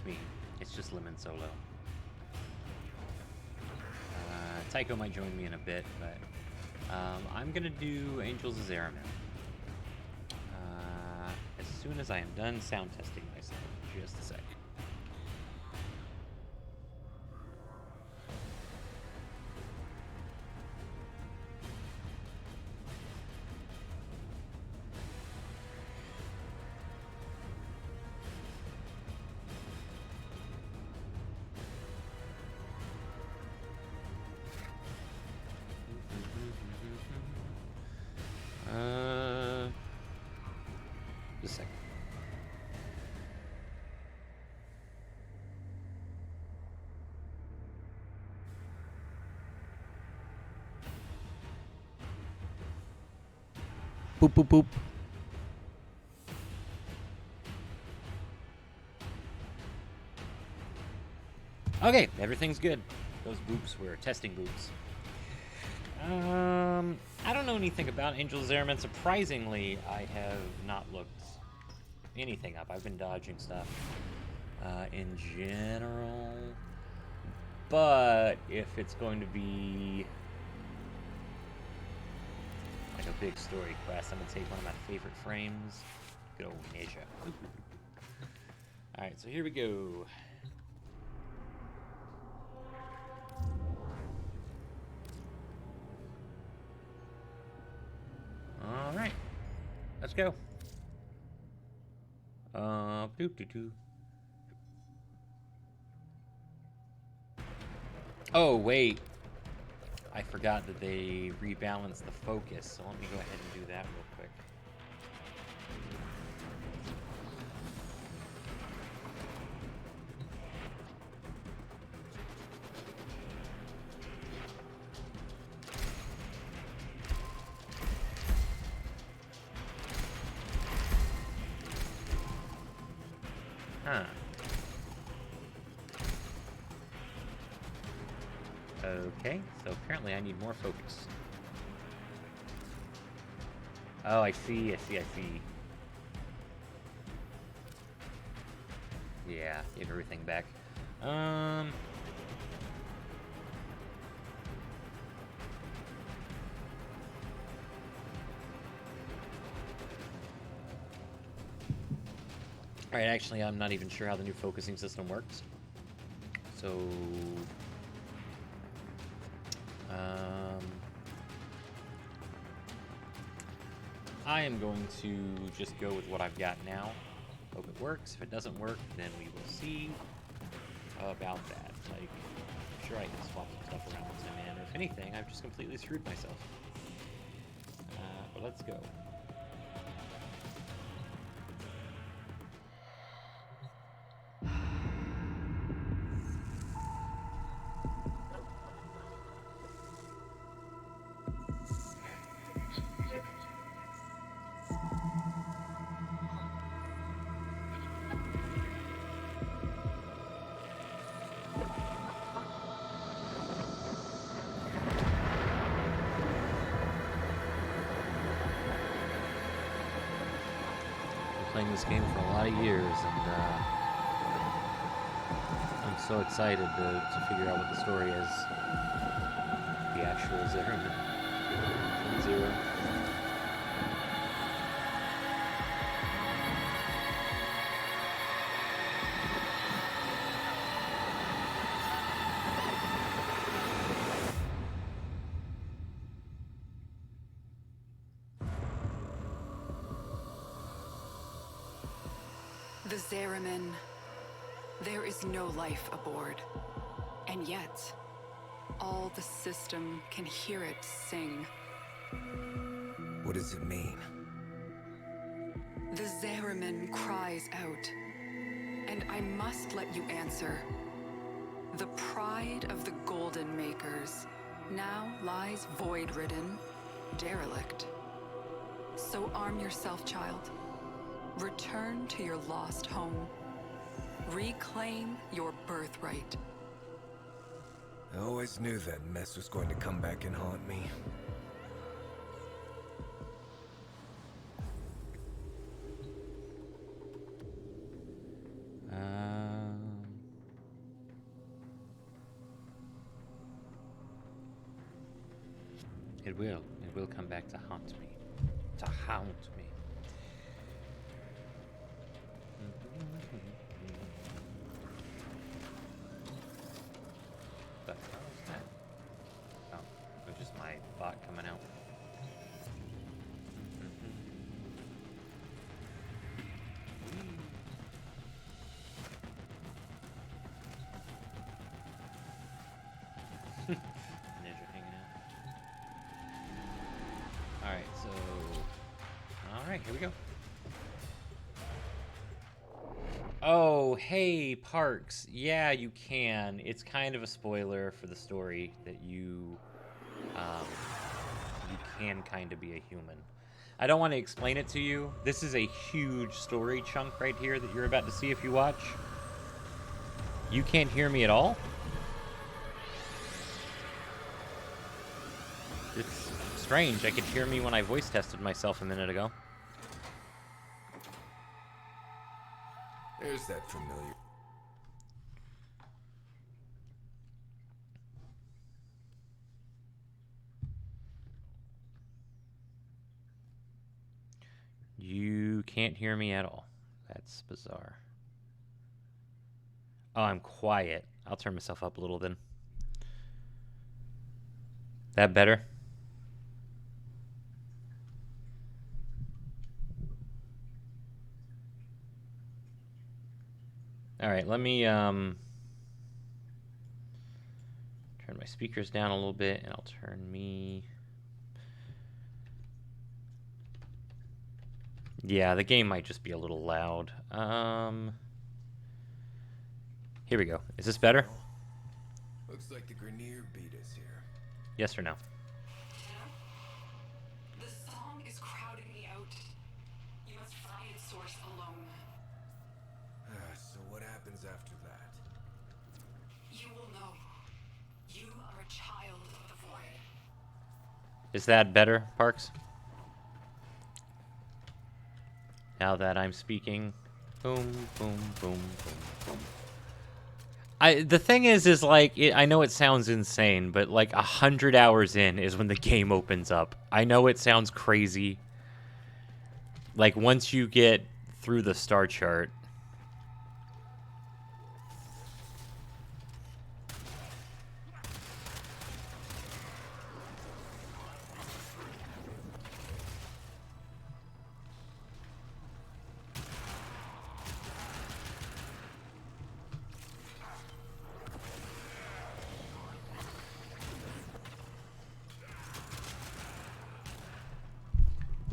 it's me. It's just Lemon solo. Tycho might join me in a bit, but I'm gonna do Angels of Zariman as soon as I am done sound testing myself. Just a second. Just a second. Boop, boop, boop. Okay, everything's good. Those boops were testing boops. I don't know anything about Angel Zariman. Surprisingly, I have not looked anything up. I've been dodging stuff in general. But if it's going to be like a big story quest, I'm going to take one of my favorite frames. Good old Ninja. Alright, so here we go. Alright. Let's go. Doo-doo-doo. Oh, wait. I forgot that they rebalanced the focus, so let me go ahead and do that real quick. Huh. Okay, so apparently I need more focus. Oh, I see. Yeah, give everything back. Alright, actually, I'm not even sure how the new focusing system works. So... I am going to just go with what I've got now. Hope it works. If it doesn't work, then we will see about that. Like, I'm sure I can swap some stuff around with my man, or if anything, I've just completely screwed myself. But let's go. Playing this game for a lot of years, and I'm so excited to figure out what the story is. The actual Zariman. Zero. The Zariman. There is no life aboard. And yet, all the system can hear it sing. What does it mean? The Zariman cries out. And I must let you answer. The pride of the Golden Makers now lies void-ridden, derelict. So arm yourself, child. Return to your lost home. Reclaim your birthright. I always knew that mess was going to come back and haunt me. It will. It will come back to haunt me. To haunt me. The hell is that? Oh, it was just my bot coming out. Ninja hanging out. Alright, so... Alright, here we go. Oh, hey, Parks. Yeah, you can. It's kind of a spoiler for the story that you can kind of be a human. I don't want to explain it to you. This is a huge story chunk right here that you're about to see if you watch. You can't hear me at all? It's strange. I could hear me when I voice tested myself a minute ago. There's that familiar. You can't hear me at all. That's bizarre. Oh, I'm quiet. I'll turn myself up a little then. That better? All right, let me turn my speakers down a little bit, and I'll turn me... Yeah, the game might just be a little loud. Here we go. Is this better? Looks like the Grenier beat us here. Yes or no? The song is crowding me out. You must find its source alone. So what happens after that? You will know. You are a child of the void. Is that better, Parks? Now that I'm speaking, boom, boom, boom, boom, boom. The thing is like, I know it sounds insane, but like 100 hours in is when the game opens up. I know it sounds crazy. Like once you get through the star chart.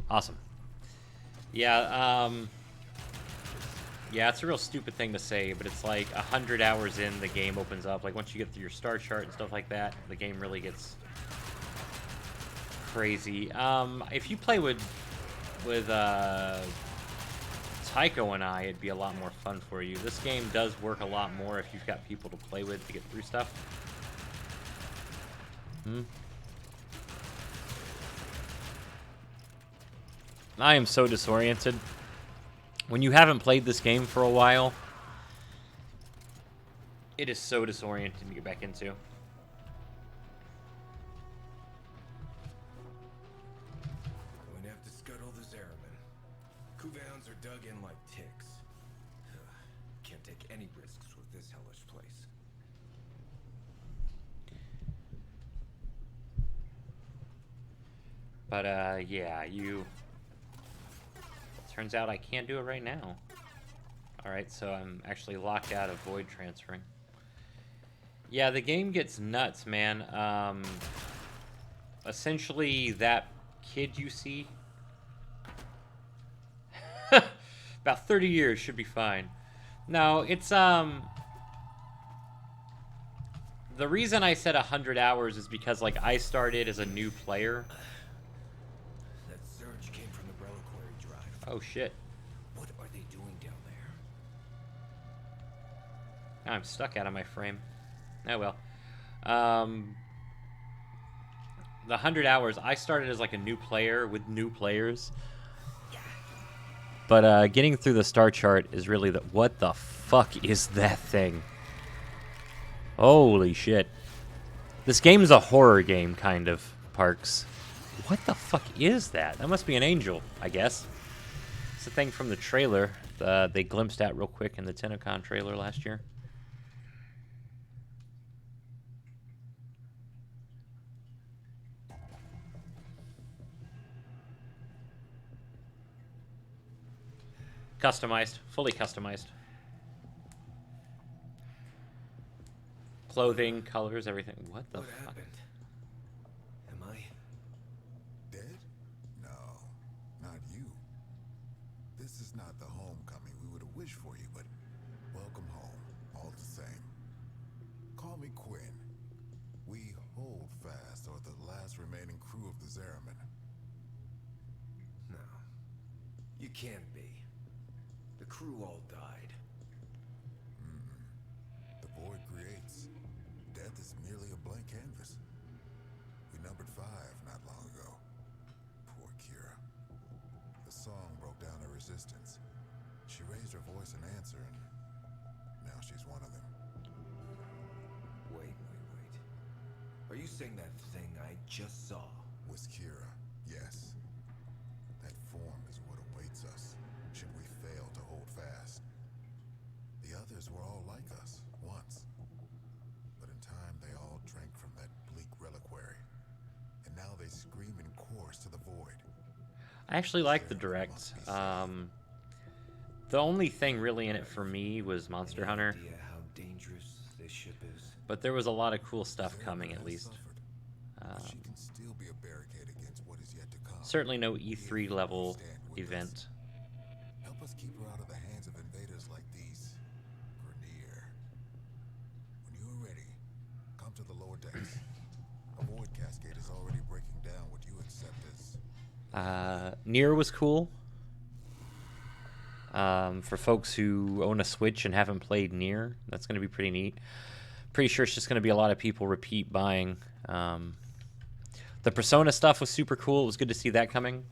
Awesome. Yeah, yeah, it's a real stupid thing to say, but it's like 100 hours in, the game opens up. Like once you get through your star chart and stuff like that, the game really gets crazy. If you play with Tycho and I, it'd be a lot more fun for you. This game does work a lot more if you've got people to play with to get through stuff. I am so disoriented. When you haven't played this game for a while, it is so disorienting to get back into. Going to have to scuttle the Zariman. Kuvans are dug in like ticks. Can't take any risks with this hellish place. But, yeah, turns out I can't do it right now. Alright, so I'm actually locked out of void transferring. Yeah, the game gets nuts, man. Essentially, that kid you see... about 30 years should be fine. No, it's, the reason I said 100 hours is because, like, I started as a new player. That surge came from the reliquary drive. Oh, shit. What are they doing down there? Now I'm stuck out of my frame. Oh, well. The 100 hours, I started as, like, a new player with new players. But, getting through the star chart is really the... What the fuck is that thing? Holy shit. This game is a horror game, kind of, Parks. What the fuck is that? That must be an angel, I guess. It's the thing from the trailer. They glimpsed at real quick in the Tenacon trailer last year. Customized. Fully customized. Clothing, colors, everything. What the What fuck? happened? Am I Dead? No, not you. This is not the homecoming we would have wished for you, but welcome home, all the same. Call me Quinn. We hold fast are the last remaining crew of the Zariman. No. You can't be. The crew all died. The void creates. Death is merely a blank canvas. We numbered 5 not long ago. Poor Kira. The song broke down her resistance. She raised her voice in answer, and now she's one of them. Wait. Are you saying that thing I just saw? Was Kira, yes. That form is what awaits us, should we fail to hold fast. The others were all like us, once. But in time, they all drank from that bleak reliquary. And now they scream in chorus to the void. I actually like the direct. The only thing really in it for me was Monster Any Hunter, idea how dangerous this ship is? but there was a lot of cool stuff Zariman coming at has least. suffered, but she can still be a barricade against what is yet to come. Certainly no If E3 you level stand with us. event. Help us keep her out of the hands of invaders like these. Grenier. When you are ready, come to the lower decks. A void cascade is already breaking down what you accept as. Nier was cool. For folks who own a Switch and haven't played Nier, that's going to be pretty neat. Pretty sure it's just going to be a lot of people repeat buying. The Persona stuff was super cool. It was good to see that coming.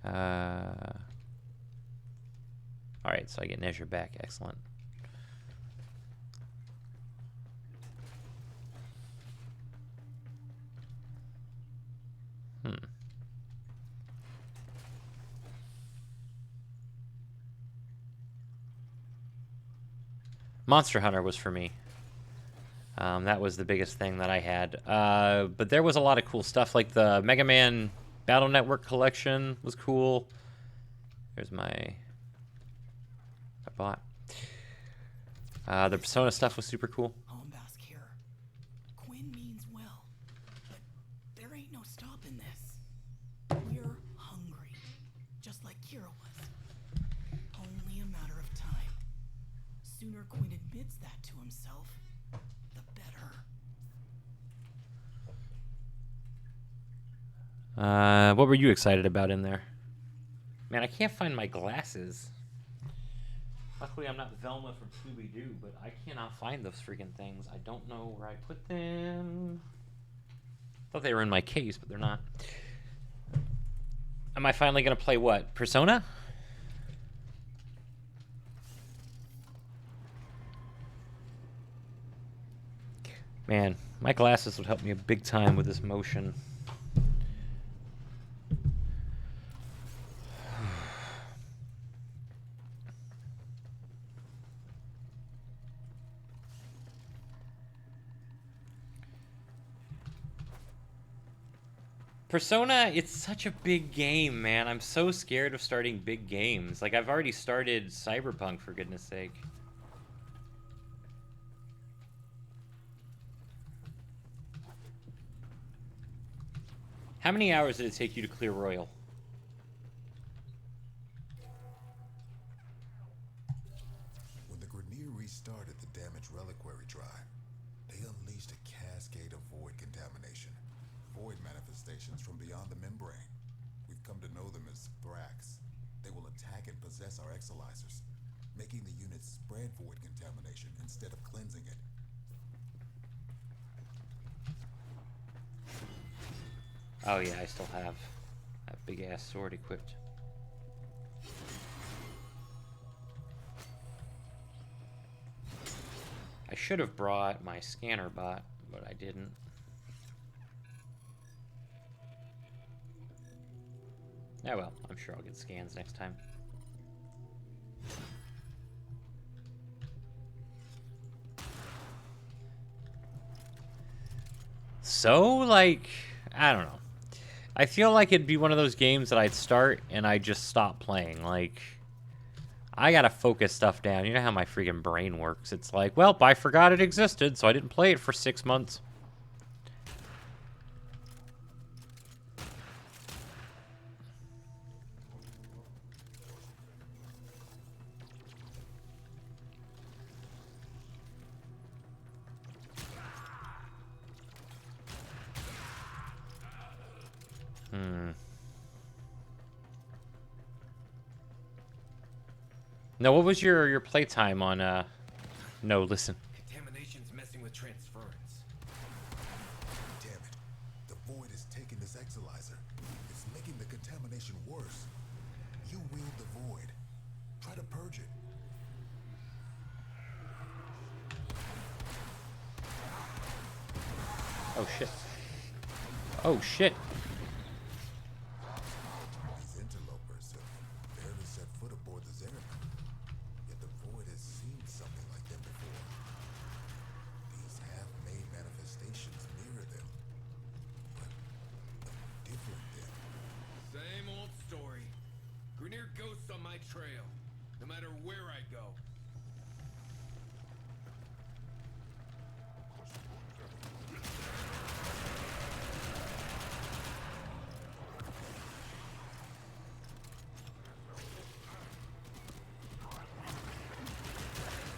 Alright, so I get Nezure back. Excellent. Monster Hunter was for me. That was the biggest thing that I had. But there was a lot of cool stuff, like the Mega Man Battle Network collection was cool. There's I bought. The Persona stuff was super cool. Hombask here. Quinn means well, but there ain't no stopping this. We're hungry, just like Kira was. Only a matter of time. Sooner Quinn admits that to himself, the better. What were you excited about in there? Man, I can't find my glasses. Luckily, I'm not Velma from Scooby-Doo, but I cannot find those freaking things. I don't know where I put them. Thought they were in my case, but they're not. Am I finally going to play what? Persona? Man, my glasses would help me a big time with this motion. Persona, it's such a big game, man. I'm so scared of starting big games. Like, I've already started Cyberpunk, for goodness sake. How many hours did it take you to clear Royal? When the Grenier restarted the damaged reliquary drive, they unleashed a cascade of void contamination. Void manifestations from beyond the membrane. We've come to know them as Thrax. They will attack and possess our exolizers, making the unit spread void contamination instead of cleansing it. Oh yeah, I still have that big-ass sword equipped. I should have brought my scanner bot, but I didn't. Yeah, well, I'm sure I'll get scans next time. So, like, I don't know. I feel like it'd be one of those games that I'd start and I'd just stop playing. Like, I gotta focus stuff down. You know how my freaking brain works. It's like, well, I forgot it existed, so I didn't play it for 6 months. Now, what was your playtime on, No, listen. Contamination's messing with transference. Damn it. The void is taking this exolyzer. It's making the contamination worse. You wield the void. Try to purge it. Oh, shit. Oh, shit. These interlopers have barely set foot aboard the Zariman. Yet the void has seen something like them before. These half-made manifestations mirror them. But different them. Same old story. Grenier ghosts on my trail, no matter where I go.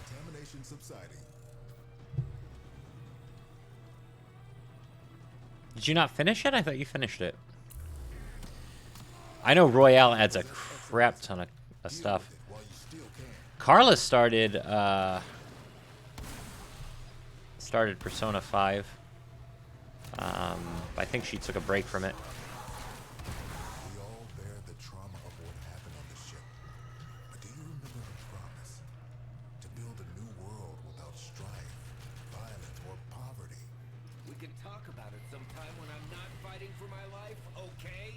Contamination subsiding. Did you not finish it? I thought you finished it. I know Royale adds a crap ton of stuff. While you still can. Carla started Persona 5. I think she took a break from it. We all bear the trauma of what happened on the ship. But do you remember the promise? To build a new world without strife, violence, or poverty. We can talk about it sometime when I'm not fighting for my life, okay?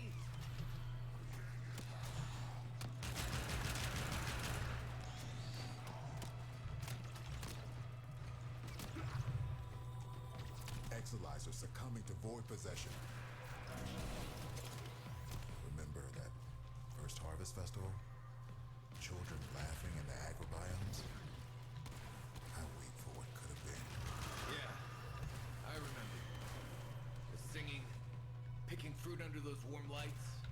Exolyzer succumbing to void possession. Remember that first harvest festival? Children laughing in the agrobiomes? I wait for what could have been. Yeah, I remember. The singing, picking fruit under those warm lights.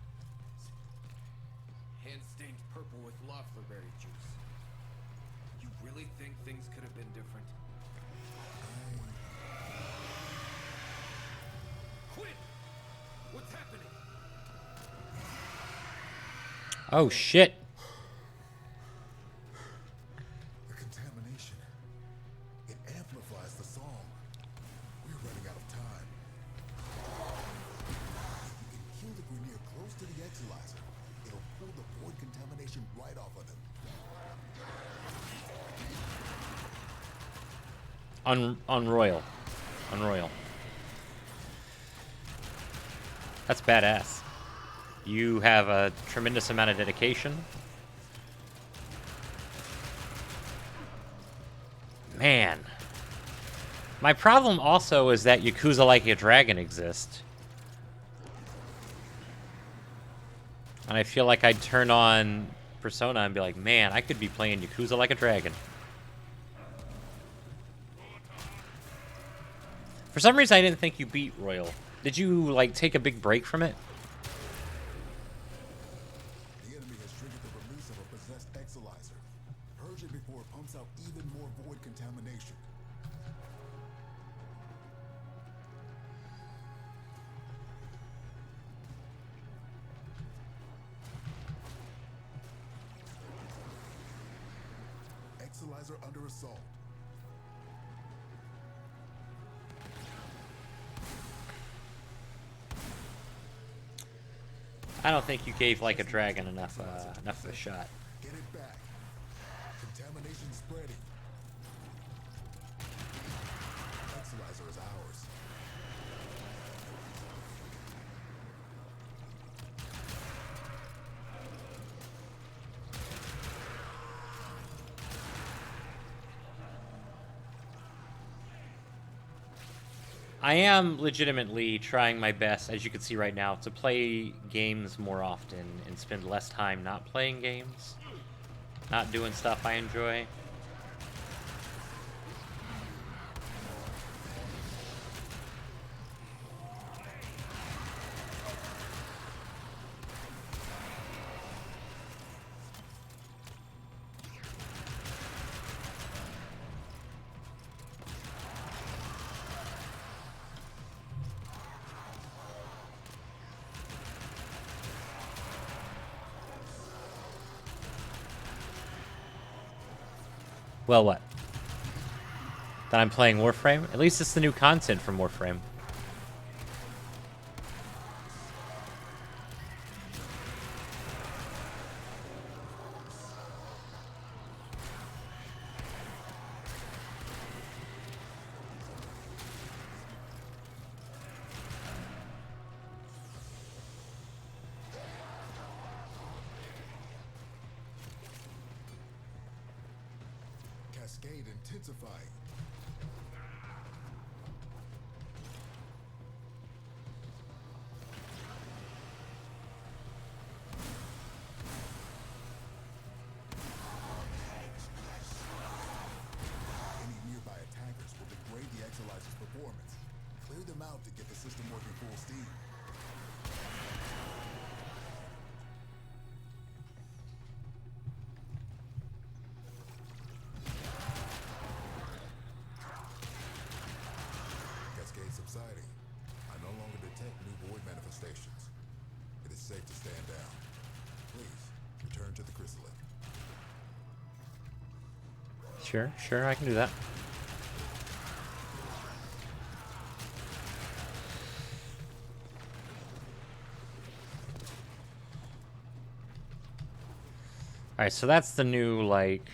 Hand stained purple with Loefflerberry juice. You really think things could have been different? Quit! What's happening? Oh, shit. The contamination. It amplifies the song. We're running out of time. If you can kill the Grenier close to the exolyzer, it'll pull the void contamination right off of them. Unroyal. That's badass. You have a tremendous amount of dedication. Man. My problem also is that Yakuza Like a Dragon exists. And I feel like I'd turn on Persona and be like, man, I could be playing Yakuza Like a Dragon. For some reason, I didn't think you beat Royal. Did you, like, take a big break from it? The enemy has triggered the release of a possessed exolyzer. Purge it before it pumps out even more void contamination. Exolyzer under assault. I don't think you gave Like a Dragon enough of a shot. Get it back. Contamination spreading. Exolyzer is ours. I am legitimately trying my best, as you can see right now, to play games more often and spend less time not playing games, not doing stuff I enjoy. Well, what? That I'm playing Warframe? At least it's the new content from Warframe. Cascade intensifying. Any nearby attackers will degrade the Exolizer's performance. Clear them out to get the system working full steam. Cascade subsiding. I no longer detect new void manifestations. It is safe to stand down. Please, return to the chrysalis. Sure, I can do that. Alright, so that's the new, like...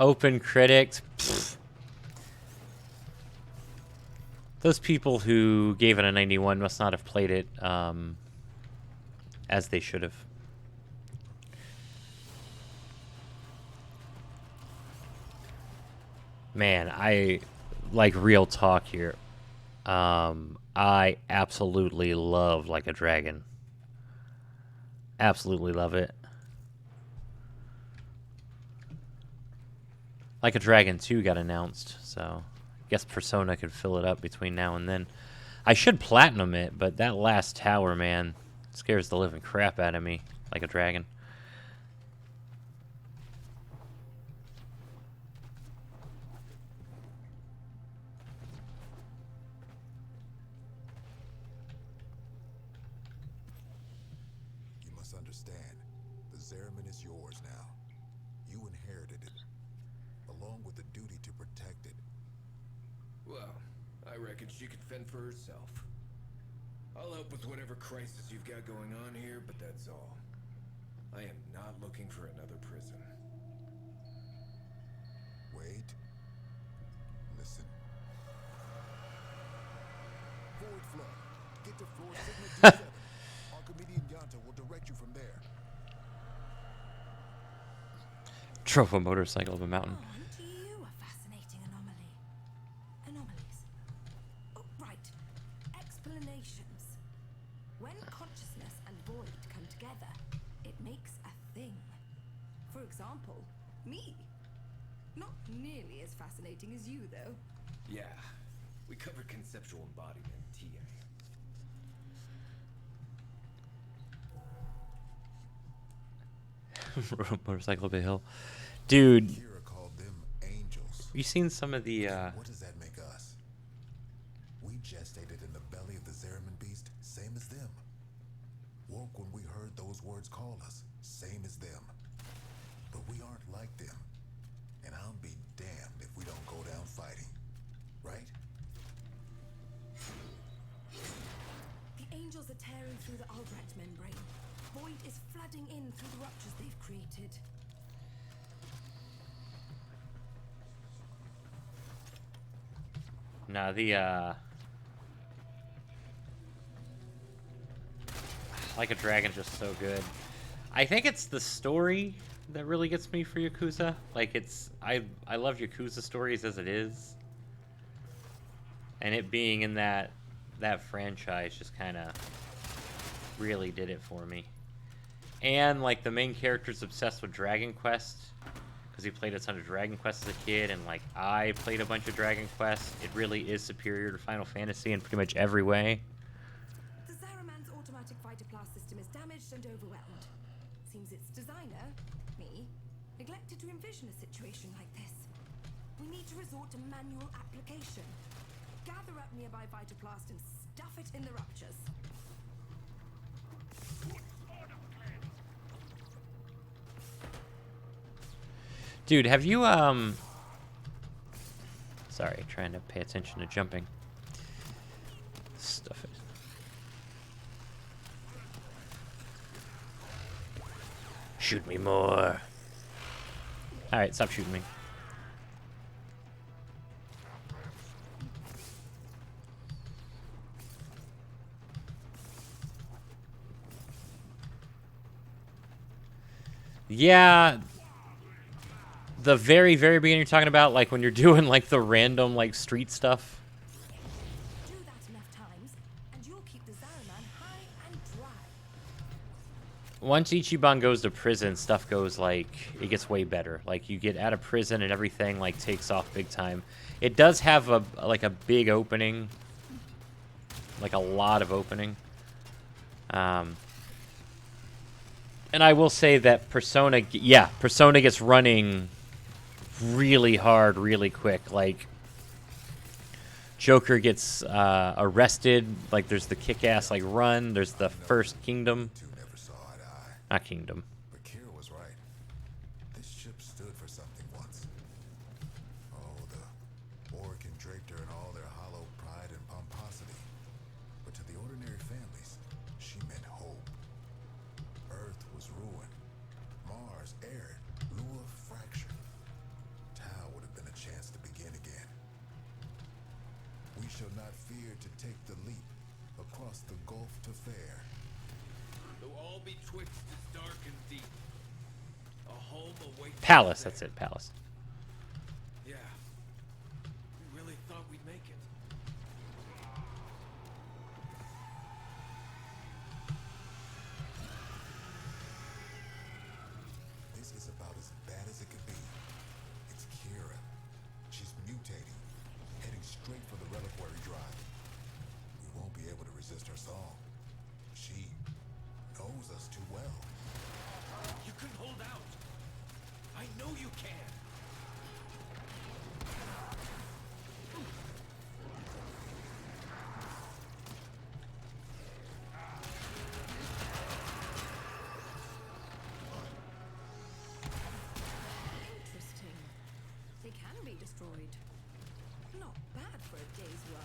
Open critics. Pfft. Those people who gave it a 91 must not have played it as they should have. Man, I like real talk here. I absolutely love Like a Dragon. Absolutely love it. Like a Dragon 2 got announced, so I guess Persona could fill it up between now and then. I should platinum it, but that last tower, man, scares the living crap out of me. Like a Dragon. You must understand, the Zariman is yours now. You inherited it, along with the duty to protect it. Well, I reckon she could fend for herself. I'll help with whatever crisis you've got going on here, but that's all. I am not looking for another prison. Wait. Listen. Forward flow. Get to floor signal D7. Archimedean Yonta will direct you from there. Drove a motorcycle up a mountain. Oh, aren't you a fascinating anomaly? Anomalies. Oh, right. Explanations. When consciousness and void come together, it makes a thing. For example, me. Not nearly as fascinating as you, though. Yeah, we covered conceptual embodiment, TA. Motorcycle up a hill. Dude, Kira called them angels. you seen some of the, What does that make us? We gestated in the belly of the Zariman beast, same as them. Woke when we heard those words call us, same as them. But we aren't like them. And I'll be damned if we don't go down fighting. Right? The angels are tearing through the Albrecht membrane. Void is flooding in through the ruptures they've created. nah, the, Like a Dragon's just so good. I think it's the story that really gets me for Yakuza. Like it's I love Yakuza stories as it is, and it being in that franchise just kind of really did it for me. And like the main character's obsessed with Dragon Quest because he played a ton of Dragon Quest as a kid, and like I played a bunch of Dragon Quest. It really is superior to Final Fantasy in pretty much every way. The Zariman's automatic fighter class system is damaged and overwhelmed. Seems its designer, me, neglected to envision a situation like this. We need to resort to manual application. Gather up nearby Vitaplast and stuff it in the ruptures. Dude, have you sorry, trying to pay attention to jumping. Stuff it. Shoot me more. Alright, stop shooting me. Yeah, the very beginning you're talking about, like when you're doing like the random like street stuff. Do that enough times, and you'll keep the Zariman high and dry. Once Ichiban goes to prison, stuff goes like, it gets way better. Like you get out of prison and everything like takes off big time. It does have a like a big opening, like a lot of opening. And I will say that Persona gets running really hard, really quick. Like, Joker gets arrested. Like, there's the kick-ass, like, run. There's the first Kingdom. Two never saw eye to eye. Not Kingdom. But Kira was right. This ship stood for something once. Oh, the Orc and draped her in all their hollow pride and pomposity. But to the ordinary families, she meant hope. Earth was ruined. Mars arid. Lua fractured. Tau would have been a chance to begin again. We shall not fear to take the leap across the gulf to fair. Though all betwixt is dark and deep, a home awaits. Palace, that's it, Palace. Yeah. We really thought we'd make it. This is about as bad as it could be. It's Kira. She's mutating, heading straight for the reliquary drive. We won't be able to resist her song. She knows us too well. You can hold out. I know you can. Interesting. They can be destroyed. Not bad for a day's work.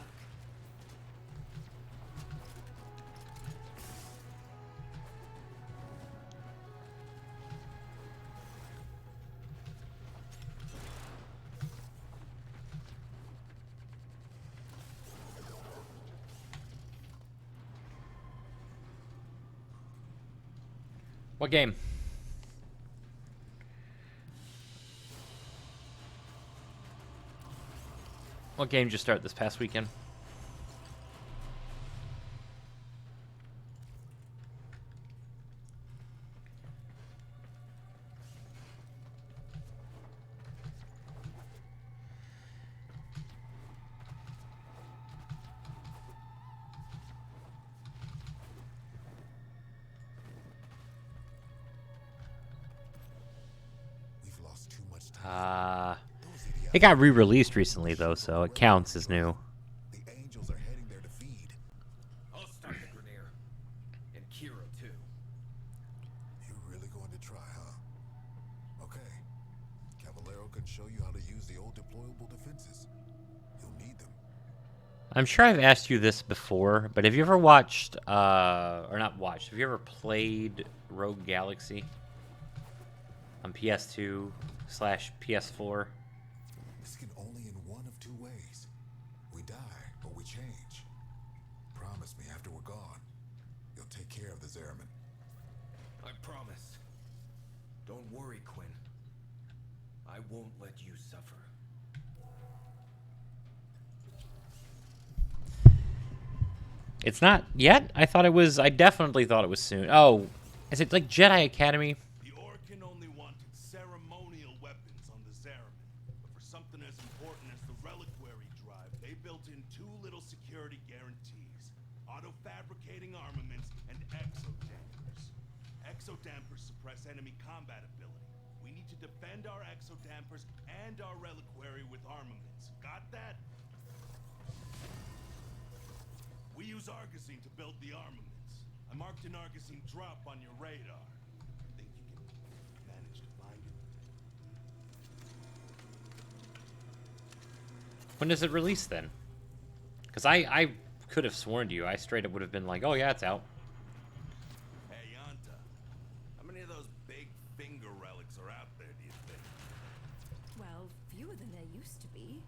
What game? What game did you start this past weekend? We've lost too much time. Those idiots. It got re-released recently though, so it counts as new. The angels are heading there to feed. I'll stop the Grenier. And Kira, too. You're really going to try, huh? Okay. Caballero can show you how to use the old deployable defenses. You'll need them. I'm sure I've asked you this before, but have you ever watched, or not watched, have you ever played Rogue Galaxy on PS2/PS4? This can only in one of two ways. We die or we change. Promise me after we're gone, you'll take care of the Zariman. I promise. Don't Don't worry, Quinn. I won't let you suffer. It's not yet? I thought it was... I definitely thought it was soon. Oh, is it like Jedi Academy? The Orkin only wanted ceremonial weapons on the Zariman, but for something as important as the reliquary drive, they built in 2 little security guarantees: auto-fabricating armaments and exodampers. Exodampers suppress enemy combat ability. We need to defend our exodampers and our reliquary with armaments. Got that? We use Argosine to build the armaments. I marked an Argosine drop on your radar. Think you can manage to find it? When does it release then? Because I could have sworn to you. I straight up would have been like, oh yeah, it's out. Hey, Yanta. How many of those big finger relics are out there, do you think? Well, fewer than there used to be.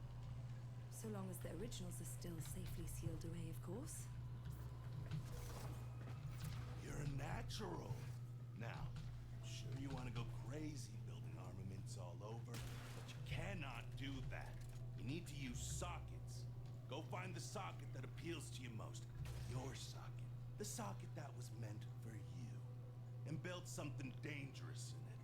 So long as the originals are still safely sealed away, of course. You're a natural. Now, I'm sure you want to go crazy building armaments all over, but you cannot do that. You need to use sockets. Go find the socket that appeals to you most. Your socket. The socket that was meant for you. And build something dangerous in it.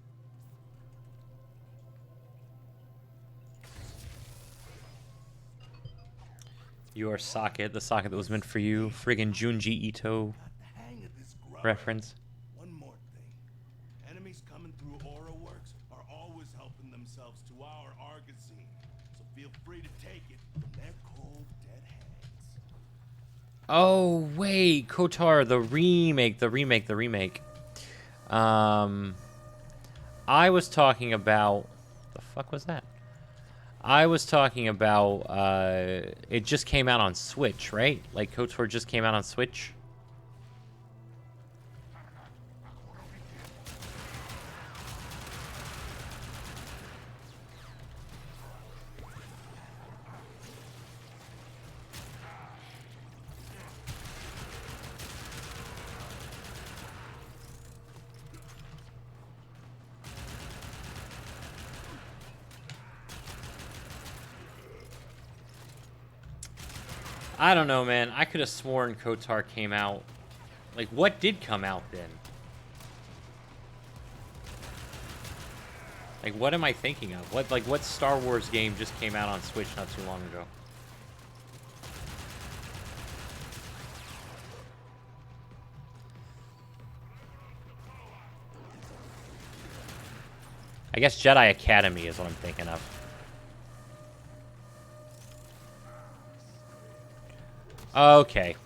Your socket, the socket that was meant for you. Friggin' Junji Ito Got the hang of this grub. reference. One more thing. Enemies coming through Aura Works are always helping themselves to our Argosine. So feel free to take it from their cold, dead hands. Oh, wait. KOTOR, the remake. I was talking about... The fuck was that? I was talking about, it just came out on Switch, right? Like, KOTOR just came out on Switch? I don't know, man. I could have sworn KOTOR came out. Like, what did come out then? Like, what am I thinking of? What Star Wars game just came out on Switch not too long ago? I guess Jedi Academy is what I'm thinking of. Okay.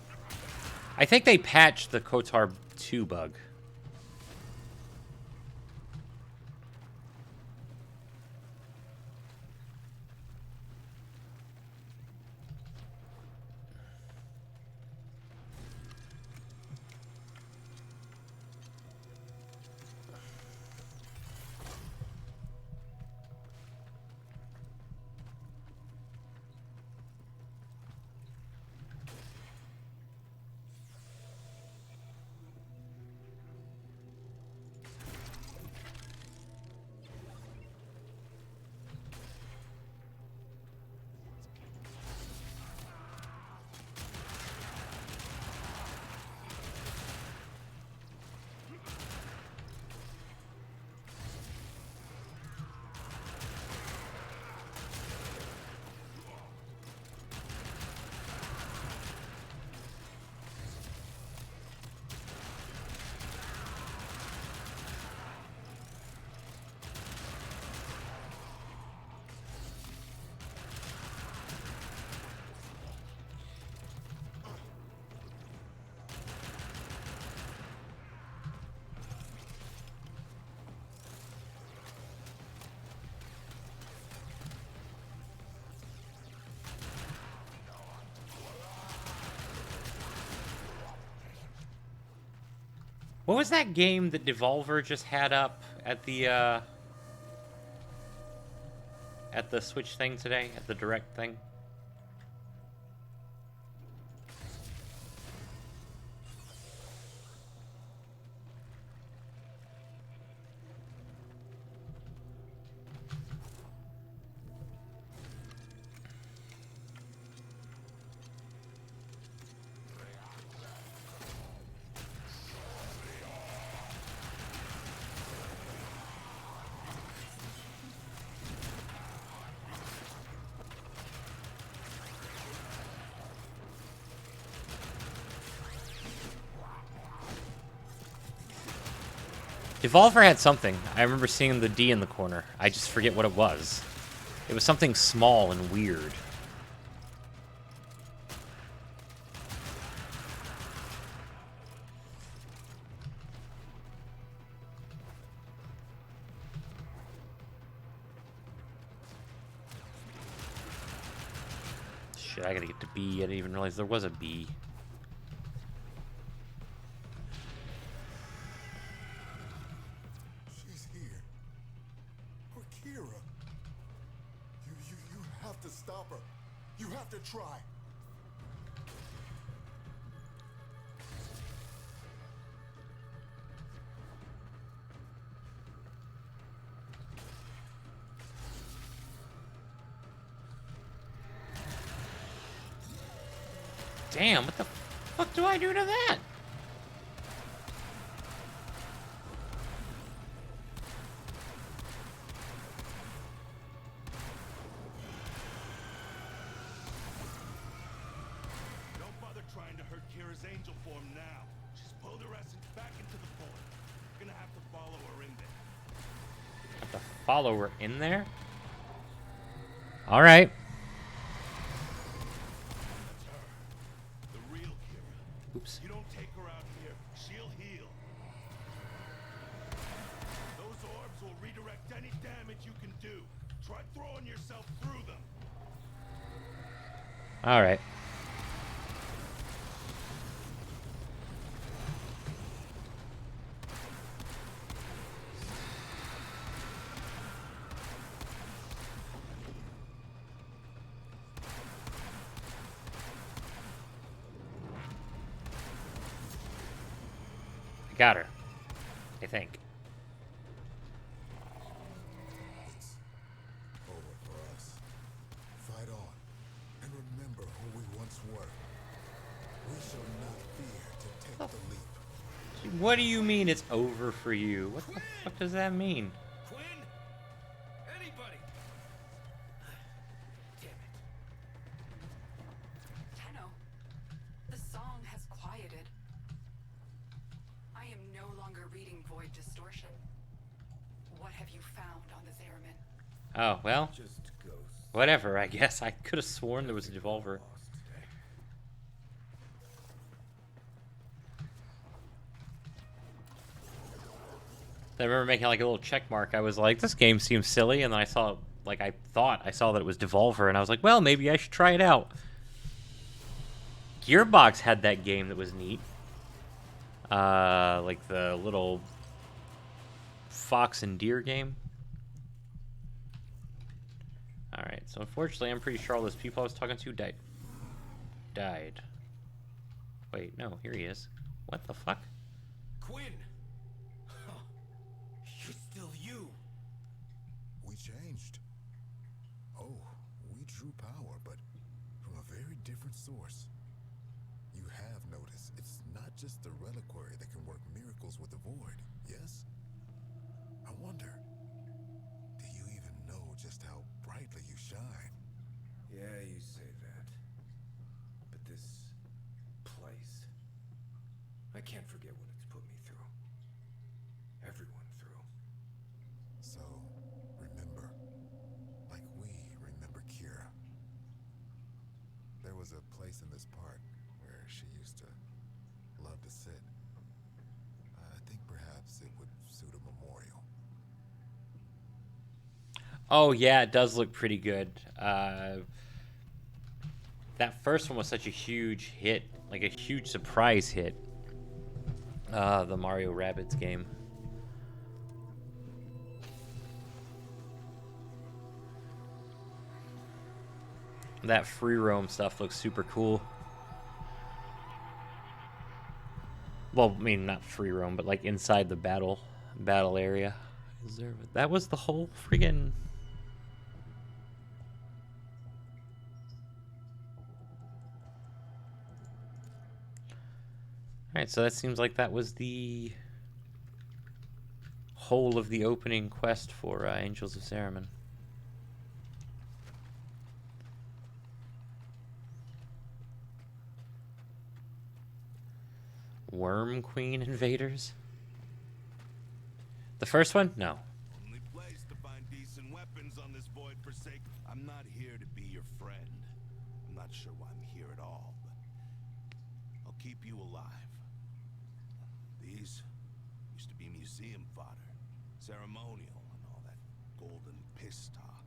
I think they patched the KOTOR 2 bug. What was that game that Devolver just had up at the Switch thing today? At the Direct thing? Devolver had something. I remember seeing the D in the corner. I just forget what it was. It was something small and weird. Shit, I gotta get to B. I didn't even realize there was a B. She's here. Or Kira. You have to stop her. You have to try. Damn, what the fuck do I do to that? Don't bother trying to hurt Kira's angel form now. She's pulled her essence back into the void. You're gonna have to follow her in there. Have to follow her in there? Alright. That's her. The real Kira. Oops. You don't take her out here, she'll heal. Those orbs will redirect any damage you can do. Try throwing yourself through them. Alright. I got her. I think. It's over for us. Fight on. And remember who we once were. We shall not fear to take the leap. What do you mean it's over for you? What the fuck does that mean? Quinn? Anybody? Damn it. Tenno, the song has quieted. I am no longer reading Void Distortion. What have you found on the Zariman? Oh, well, Just ghosts. whatever, I guess. I could have sworn there was a Devolver. Lost today. I remember making like a little check mark. I was like, this game seems silly, and then I saw, like, I thought I saw that it was Devolver, and I was like, well, maybe I should try it out. Gearbox had that game that was neat. Like the little fox and deer game. Alright, so unfortunately, I'm pretty sure all those people I was talking to died. Wait, no, here he is. What the fuck? Quinn! Huh. You're still you. We changed. Oh, we drew power, but from a very different source. You have noticed it's not just the reliquary that can work miracles with the void, yes? I wonder, do you even know just how brightly you shine? Yeah, you say that. But this place, I can't forget what it's put me through. Everyone through. So, remember, like we remember Kira. There was a place in this park where she used to love to sit. I think perhaps it would suit a memorial. Oh, yeah, it does look pretty good. That first one was such a huge hit, like a huge surprise hit. The Mario Rabbids game. That free roam stuff looks super cool. Well, I mean, not free roam, but like inside the battle area. Is there? That was the whole friggin'. Alright, so that seems like that was the whole of the opening quest for Angels of Zariman. Worm Queen invaders? The first one? No. Only place to find decent weapons on this void forsake. I'm not here to be your friend. I'm not sure why I'm here at all, but I'll keep you alive. These used to be museum fodder, ceremonial and all that golden piss talk.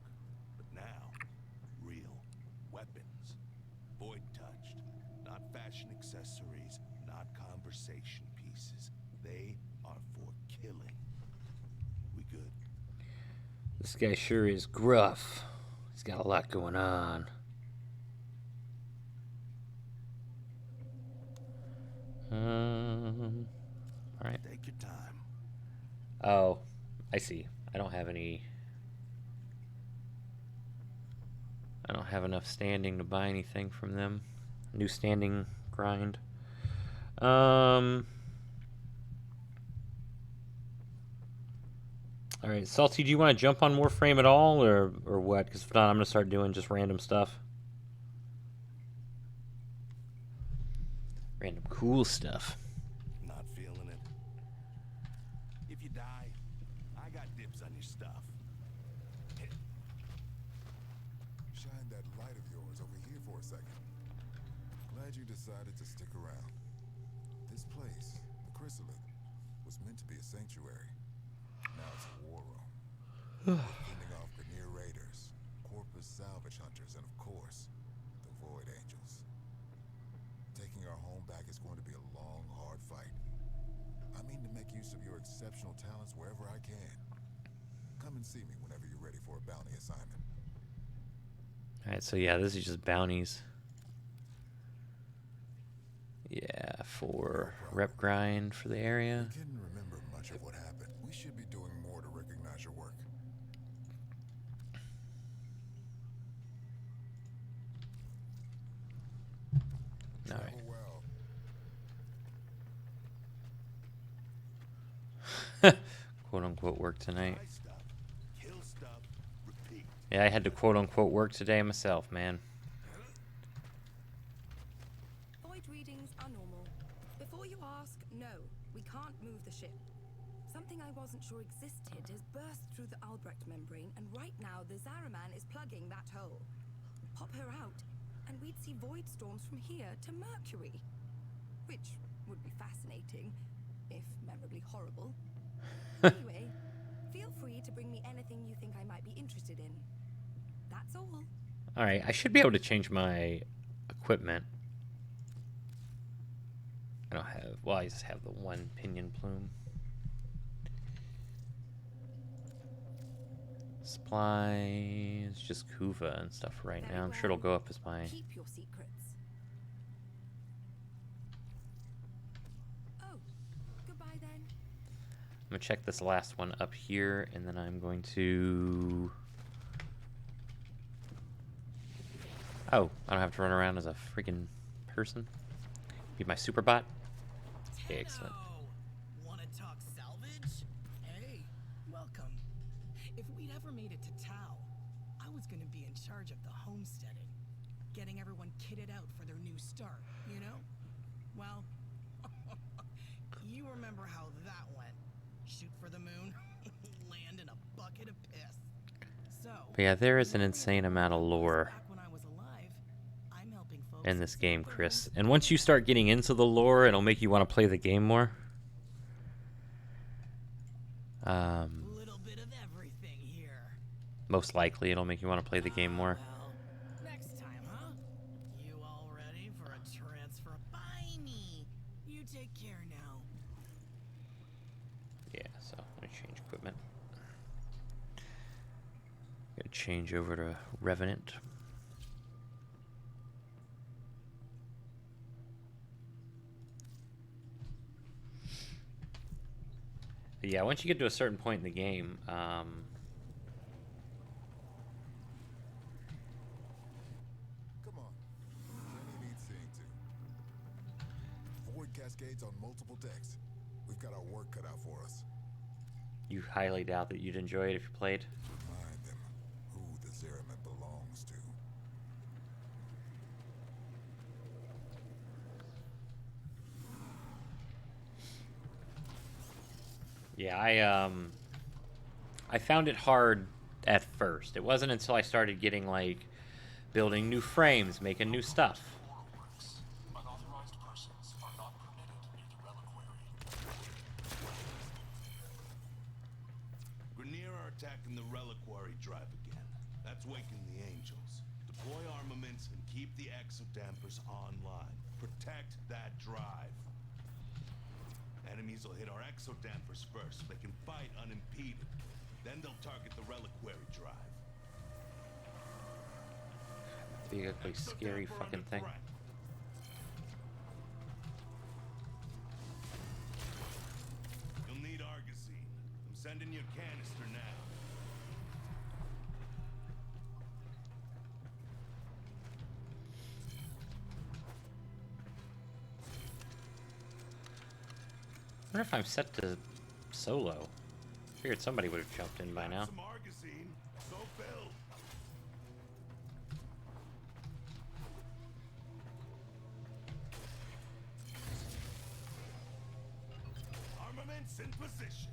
But now, real weapons. Void touched. Not fashion accessories, not conversation pieces. They are for killing. We good? This guy sure is gruff. He's got a lot going on. All right. Take your time. Oh, I see. I don't have any. I don't have enough standing to buy anything from them. New standing grind. All right, Salty, do you want to jump on Warframe at all, or what? Because if not, I'm gonna start doing just random stuff. Random cool stuff. Not feeling it. If you die, I got dibs on your stuff. Shine that light of yours over here for a second. Glad you decided to stick around. This place, the Chrysalid, was meant to be a sanctuary. Now it's a war room. We're fending off Grineer raiders, Corpus salvage hunters, and of course, the Void Angels. Taking our home back is going to be a long, hard fight. I mean to make use of your exceptional talents wherever I can. Come and see me whenever you're ready for a bounty assignment. Alright, so yeah, this is just bounties. Yeah, for rep grind for the area. We couldn't remember much of what happened. We should be doing more to recognize your work. Alright. Travel well. Quote unquote work tonight. Buy stuff, kill stuff, repeat. Yeah, I had to quote unquote work today myself, man. Void readings are normal. Before you ask, no, we can't move the ship. Something I wasn't sure existed has burst through the Albrecht membrane, and right now the Zariman is plugging that hole. Pop her out, and we'd see void storms from here to Mercury. Which would be fascinating, if memorably horrible. Anyway, feel free to bring me anything you think I might be interested in. That's all. Alright, I should be able to change my equipment. I don't have, well, I just have the one pinion plume. Supplies, just Kuva and stuff right Very now. I'm sure it'll go up as my... Keep your secrets. Oh, goodbye then. I'm gonna check this last one up here, and then I'm going to... Oh, I don't have to run around as a freaking person. Be my super bot. Okay, excellent. Wanna talk salvage? Hey, welcome. If we'd ever made it to Tau, I was gonna be in charge of the homesteading, getting everyone kitted out for their new start, you know? Well, you remember how that went. Shoot for the moon, land in a bucket of piss. So, But yeah, there is an insane amount of lore back when I was alive, I'm helping folks in this game, escape their Chris. own And once you start getting into the lore, it'll make you want to play the game more. little bit of everything here. Most likely, it'll make you want to play the game more. Well, next time, huh? You all ready for a transfer? Buy me. You take care now. Yeah, so I'm gonna change equipment. Gonna change over to Revenant. But yeah, once you get to a certain point in the game, Come on. Plenty needs seeing to. Void cascades on multiple decks. We've got our work cut out for us. you highly doubt that you'd enjoy it if you played. Remind them who the Zariman belongs to. Yeah, I found it hard at first. It wasn't until I started getting, like, building new frames, making new stuff. Unauthorized persons are not permitted in the reliquary. Grenier are attacking the reliquary drive again. That's waking the angels. Deploy armaments and keep the exodampers online. Protect that drive. Enemies will hit our exodampers first so they can fight unimpeded. Then they'll target the reliquary drive. The ugly, scary Exodamper fucking under thing. threat. You'll need Argosine. I'm sending you a canister now. I wonder if I'm set to solo. Figured somebody would have jumped in by now. Some Argosine. So build. Armaments in position.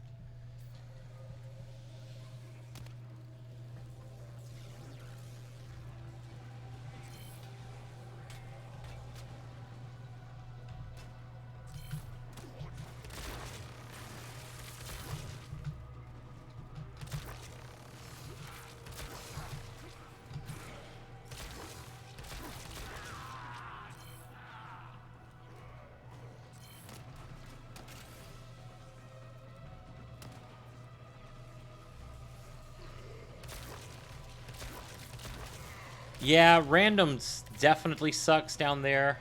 Yeah, randoms definitely sucks down there.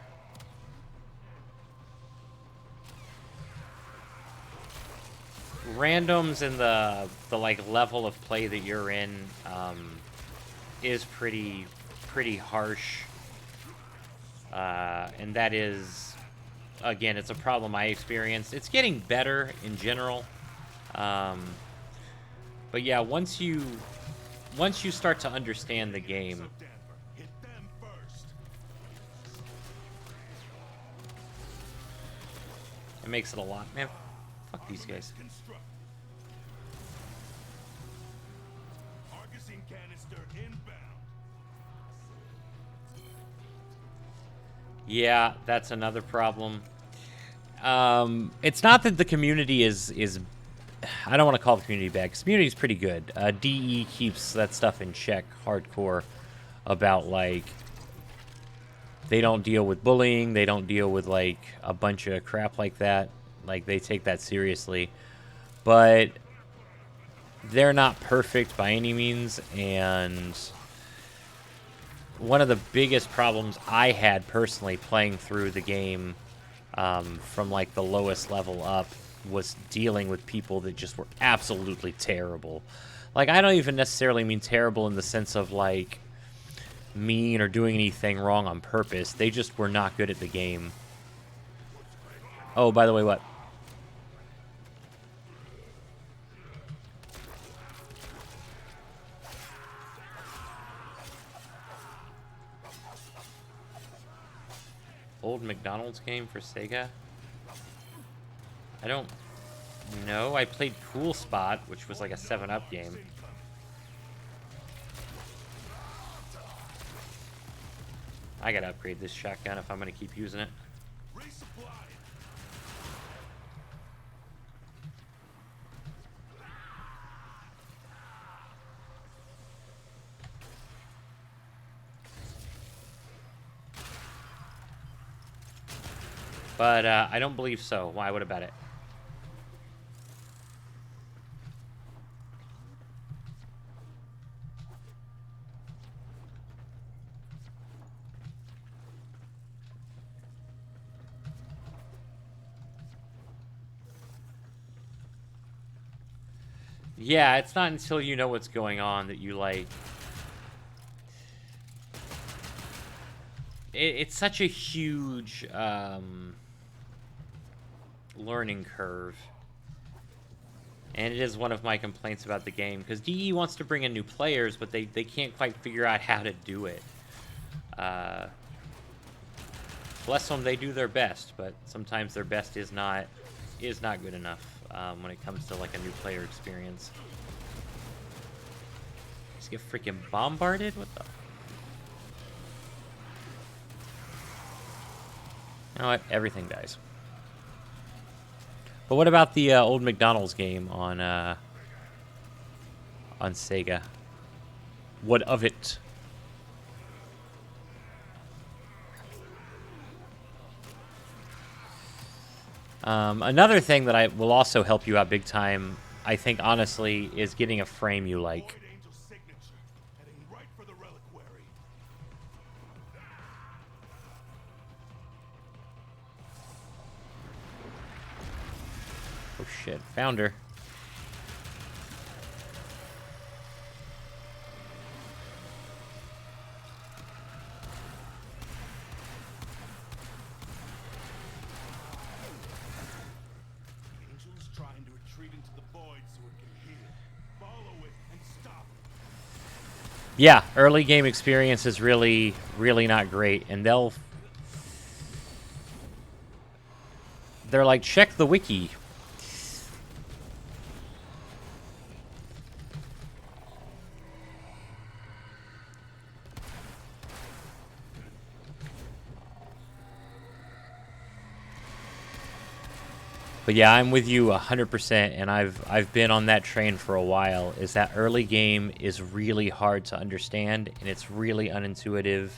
Randoms and the like level of play that you're in is pretty harsh, and that is, again, it's a problem I experienced. It's getting better in general, but yeah, once you start to understand the game. Exodamper. Hit them first. It makes it a lot, man. Fuck these guys. Construct. Argosine canister inbound. Yeah, that's another problem. It's not that the community is I don't want to call the community bad, 'cause the community is pretty good. DE keeps that stuff in check hardcore about, like, they don't deal with bullying, they don't deal with, like, a bunch of crap like that. Like, they take that seriously. But they're not perfect by any means, and one of the biggest problems I had personally playing through the game from, like, the lowest level up was dealing with people that just were absolutely terrible. Like, I don't even necessarily mean terrible in the sense of, like, mean or doing anything wrong on purpose. They just were not good at the game. Oh, by the way, what? Old McDonald's game for Sega? I don't know. I played Pool Spot, which was like a 7-Up game. I gotta upgrade this shotgun if I'm gonna keep using it. Resupply. But I don't believe so. Why? What about it? Yeah, it's not until you know what's going on that you, like... It's such a huge learning curve. And it is one of my complaints about the game, because DE wants to bring in new players, but they can't quite figure out how to do it. Bless them, they do their best, but sometimes their best is not good enough when it comes to, like, a new player experience. Just get freaking bombarded? What the? You know what? Everything dies. But what about the old McDonald's game on Sega? What of it? Another thing that I will also help you out big time, I think, honestly, is getting a frame you like. Void Angel's signature, heading right for the reliquary. Oh shit, found her. Angel's trying to retreat into the void so it can heal. Follow it and stop it. Yeah, early game experience is really, really not great, and they're like, check the wiki. But yeah, I'm with you 100%, and I've been on that train for a while. Is that early game is really hard to understand, and it's really unintuitive.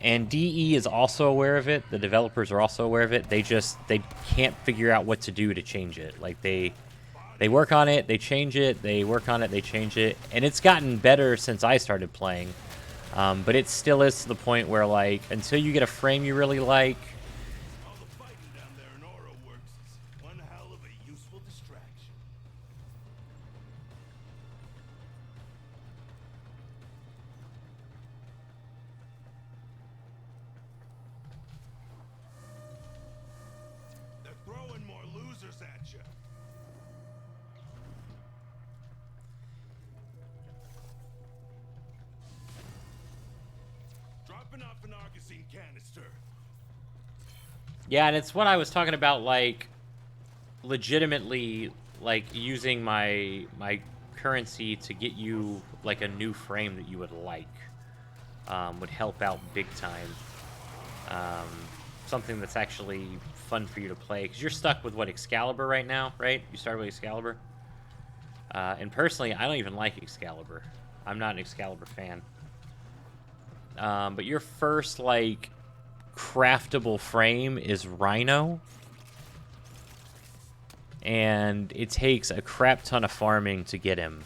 And DE is also aware of it. The developers are also aware of it. They can't figure out what to do to change it. Like they work on it, they change it, they work on it, they change it, and it's gotten better since I started playing. But it still is to the point where, like, until you get a frame you really like. All the fighting down there in Aura Works is one hell of a useful distraction. They're throwing more losers at you. Dropping off an Argosine canister. Yeah, and it's what I was talking about, like, legitimately, like, using my currency to get you, like, a new frame that you would like. Would help out big time. Something that's actually fun for you to play. Because you're stuck with, what, Excalibur right now, right? You started with Excalibur? And personally, I don't even like Excalibur. I'm not an Excalibur fan. But your first, like, craftable frame is Rhino. And it takes a crap ton of farming to get him.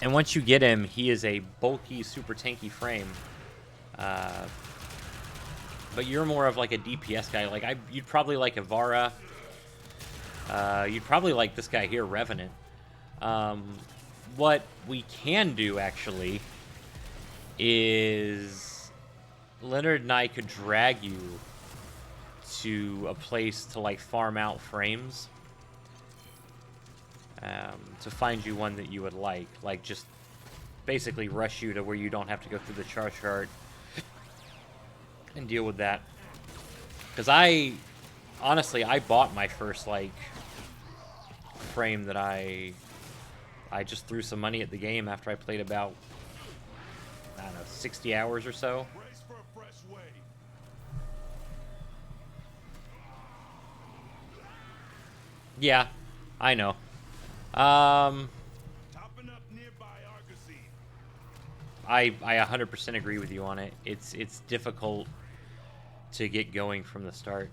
And once you get him, he is a bulky, super tanky frame. But you're more of like a DPS guy. Like you'd probably like Ivara. You'd probably like this guy here, Revenant. What we can do, actually, is Leonard and I could drag you to a place to, like, farm out frames. To find you one that you would like. Like, just basically rush you to where you don't have to go through the charge cart and deal with that. Because honestly, I bought my first, like, frame that I just threw some money at the game after I played about, I don't know, 60 hours or so. Brace for a fresh wave. Yeah, I know. Topping up nearby Argosine. I 100% agree with you on it. It's difficult to get going from the start.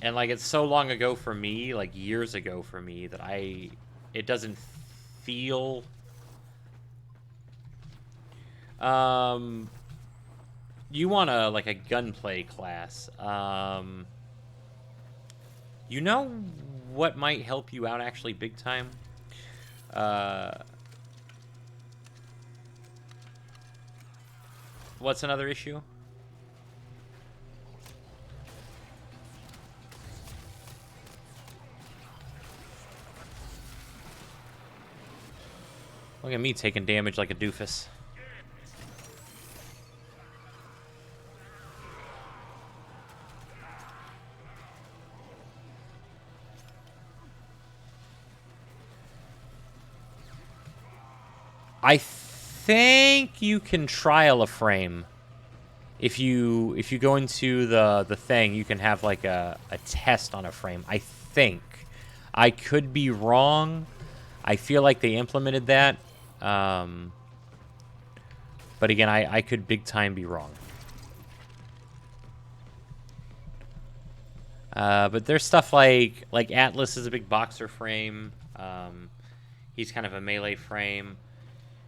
And, like, it's so long ago for me, like years ago for me, that it doesn't feel you want like a gunplay class. You know what might help you out actually big time? What's another issue? Look at me taking damage like a doofus. I think you can trial a frame. If you go into the thing, you can have like a test on a frame. I think. I could be wrong. I feel like they implemented that. But again, I could big time be wrong. But there's stuff like Atlas is a big boxer frame. He's kind of a melee frame.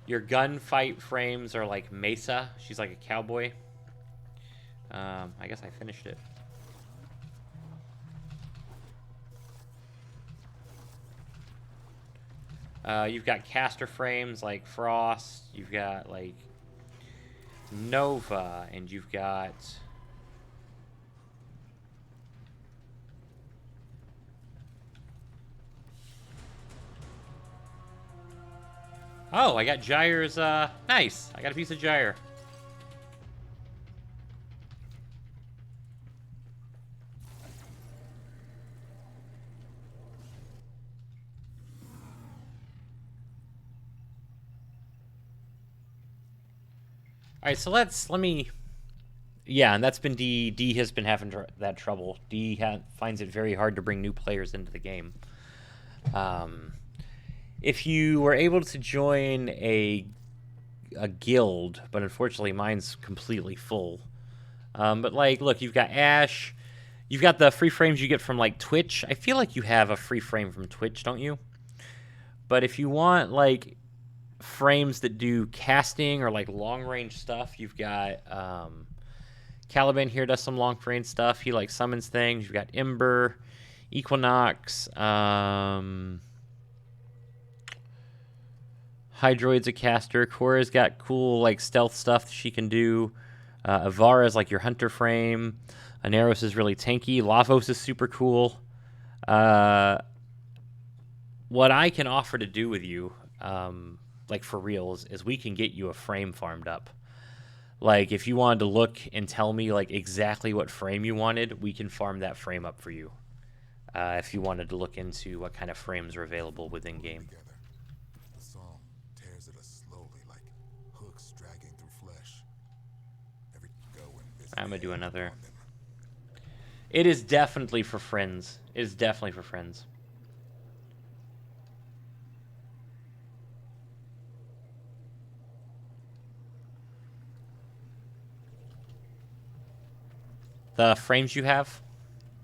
Your gunfight frames are like Mesa. She's like a cowboy. I guess I finished it. You've got caster frames like Frost. You've got like Nova, and you've got oh, I got Gyre's. Nice. I got a piece of Gyre. All right, so let me. Yeah, and that's been D. D has been having that trouble. D finds it very hard to bring new players into the game. If you were able to join a guild, but unfortunately mine's completely full. But like, look, you've got Ash. You've got the free frames you get from like Twitch. I feel like you have a free frame from Twitch, don't you? But if you want like frames that do casting or like long range stuff, you've got Caliban here does some long range stuff. He like summons things. You've got Ember, Equinox, Hydroid's a caster. Cora's got cool like stealth stuff she can do. Avara's like your hunter frame. Aneros is really tanky. Lavos is super cool. What I can offer to do with you, like for reals, is we can get you a frame farmed up. Like if you wanted to look and tell me like exactly what frame you wanted, we can farm that frame up for you. If you wanted to look into what kind of frames are available within game. The song tears at us slowly, like hooks dragging through flesh. I'm gonna do another. It is definitely for friends. It is definitely for friends. The frames you have?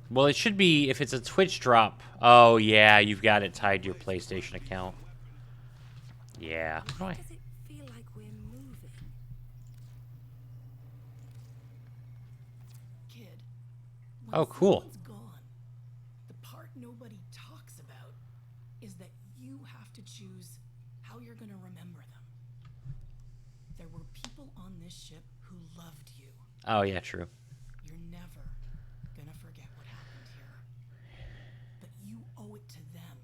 Well, it should be, if it's a Twitch drop. Oh, yeah, you've got it tied to your PlayStation account. Yeah. Why does it feel like we're moving? Kid. Oh, cool. Someone's gone, the part nobody talks about is that you have to choose how you're gonna remember them. There were people on this ship who loved you. Oh, yeah, true. You're never gonna forget what happened here. But you owe it to them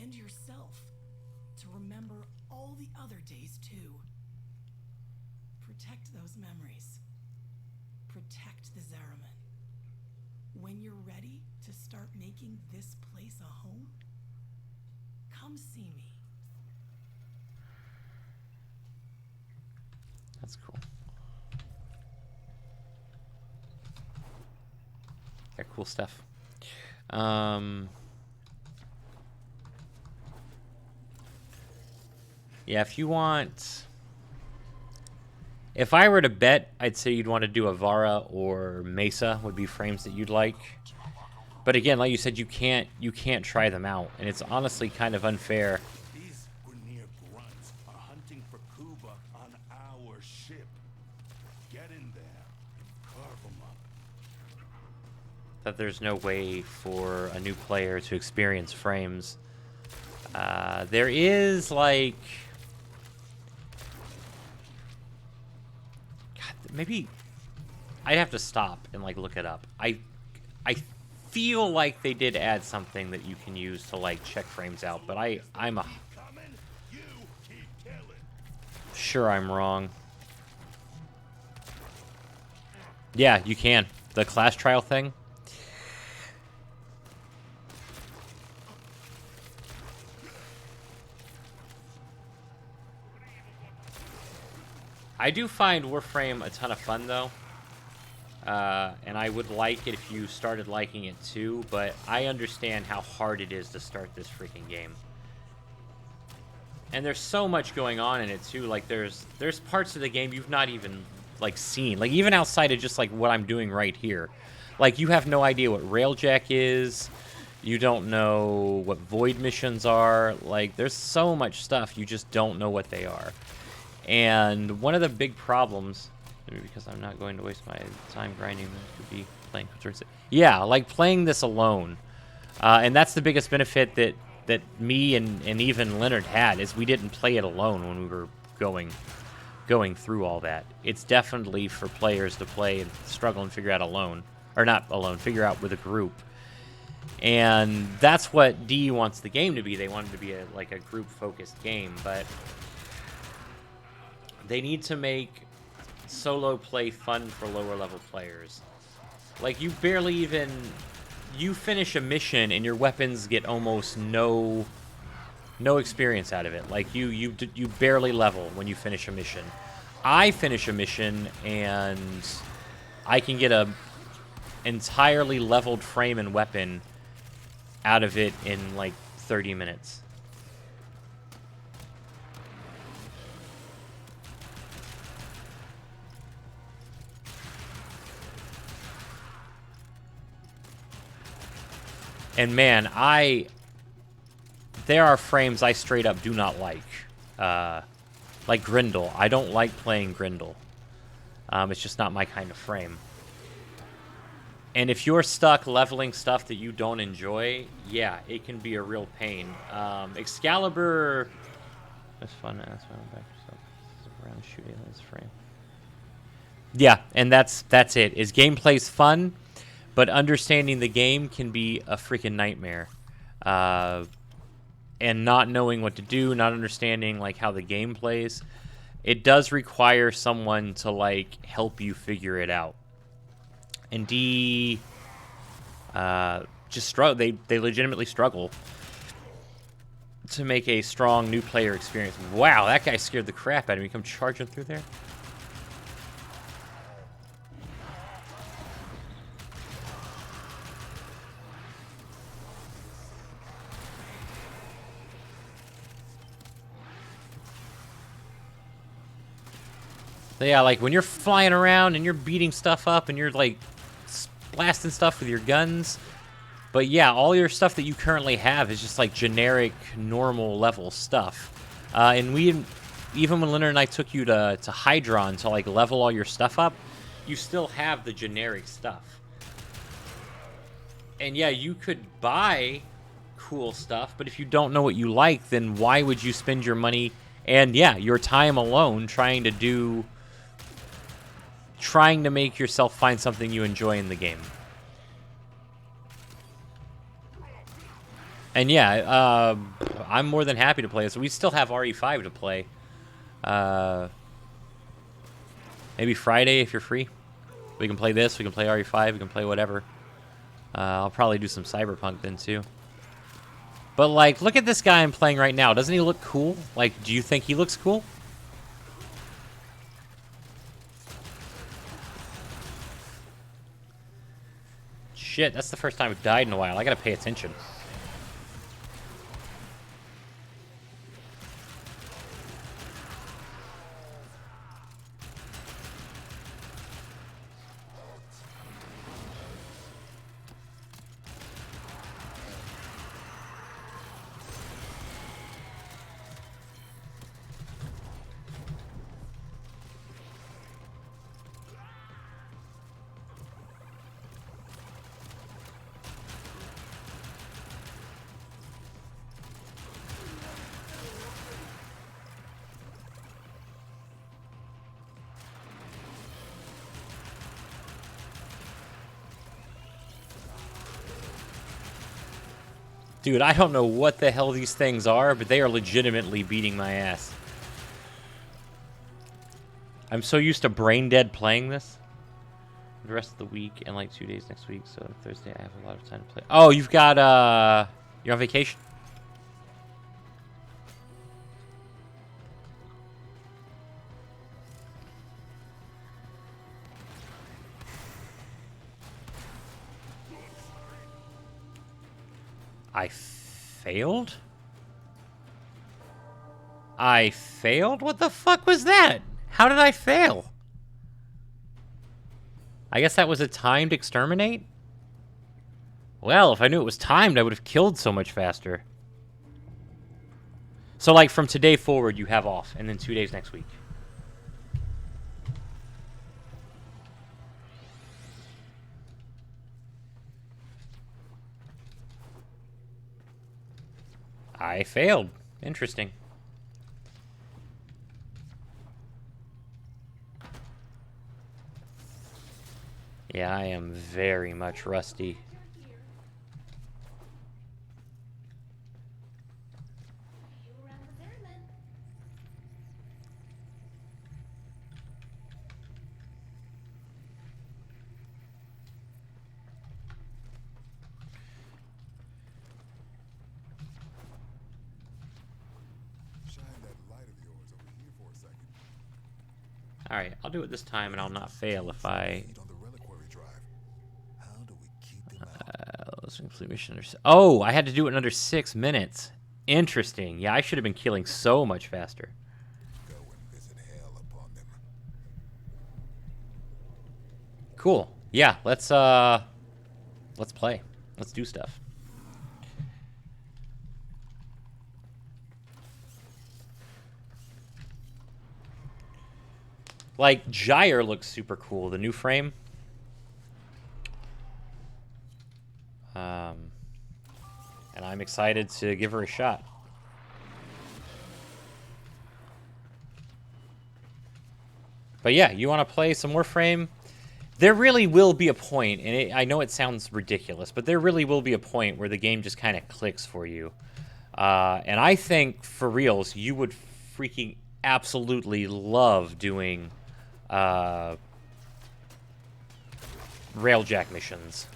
and yourself to remember all the other days too. Protect those memories. Protect the Zariman. When you're ready to start making this place a home, come see me. That's cool. Yeah, cool stuff. Yeah, if you want... If I were to bet, I'd say you'd want to do Avara or Mesa would be frames that you'd like. But again, like you said, you can't try them out, and it's honestly kind of unfair. These Grineer grunts are hunting for Kuba on our ship. Get in there and carve them up. That there's no way for a new player to experience frames. There is like... God, maybe I'd have to stop and like look it up. I feel like they did add something that you can use to like check frames out, but I'm sure I'm wrong. Yeah, you can. The class trial thing. I do find Warframe a ton of fun, though. And I would like it if you started liking it too, but I understand how hard it is to start this freaking game. And there's so much going on in it too. Like there's parts of the game you've not even like seen. Like even outside of just like what I'm doing right here. Like you have no idea what Railjack is. You don't know what Void missions are. Like there's so much stuff you just don't know what they are. And one of the big problems, maybe because I'm not going to waste my time grinding, this could be playing. Yeah, like playing this alone. And that's the biggest benefit that me and even Leonard had, is we didn't play it alone when we were going through all that. It's definitely for players to play and struggle and figure out alone. Or not alone, figure out with a group. And that's what D wants the game to be. They want it to be like a group-focused game, but they need to make solo play fun for lower-level players. Like, you barely even... You finish a mission and your weapons get almost no experience out of it. Like you barely level when you finish a mission. I finish a mission and I can get a entirely leveled frame and weapon out of it in like 30 minutes. And man, there are frames I straight up do not like. Like Grendel. I don't like playing Grendel. It's just not my kind of frame. And if you're stuck leveling stuff that you don't enjoy, yeah, it can be a real pain. Excalibur... That's fun. That's fun. Back around shooting this frame. Yeah, and that's it. Is gameplay's fun, but understanding the game can be a freaking nightmare. And not knowing what to do, not understanding like how the game plays, it does require someone to like help you figure it out. And D just struggle. They legitimately struggle to make a strong new player experience. Wow, that guy scared the crap out of me. Come charging through there. So yeah, like when you're flying around and you're beating stuff up and you're like blasting stuff with your guns. But yeah, all your stuff that you currently have is just like generic, normal level stuff. And even when Leonard and I took you to Hydron to like level all your stuff up, you still have the generic stuff. And yeah, you could buy cool stuff, but if you don't know what you like, then why would you spend your money and yeah, your time alone trying to make yourself find something you enjoy in the game? And yeah, I'm more than happy to play this. We still have RE5 to play. Maybe Friday if you're free. We can play this, we can play RE5, we can play whatever. I'll probably do some Cyberpunk then too. But like, look at this guy I'm playing right now. Doesn't he look cool? Like, do you think he looks cool? Shit, that's the first time I've died in a while. I gotta pay attention. Dude, I don't know what the hell these things are, but they are legitimately beating my ass. I'm so used to brain dead playing this. The rest of the week and like 2 days next week, so Thursday I have a lot of time to play. Oh, you've got, you're on vacation? I failed? I failed? What the fuck was that? How did I fail? I guess that was a timed exterminate? Well, if I knew it was timed, I would have killed so much faster. So, like, from today forward, you have off, and then 2 days next week. I failed. Interesting. Yeah, I am very much rusty. Shine that light of yours over here for a second. Alright, I'll do it this time, and I'll not fail if I... On the reliquary drive. How do we keep them out? let's complete mission under... Oh, I had to do it in under 6 minutes. Interesting. Yeah, I should have been killing so much faster. Go and visit hell upon them. Cool. Yeah, let's play. Let's do stuff. Like, Gyre looks super cool, the new frame. And I'm excited to give her a shot. But yeah, you want to play some Warframe? There really will be a point, and I know it sounds ridiculous, but there really will be a point where the game just kind of clicks for you. And I think, for reals, you would freaking absolutely love doing railjack missions,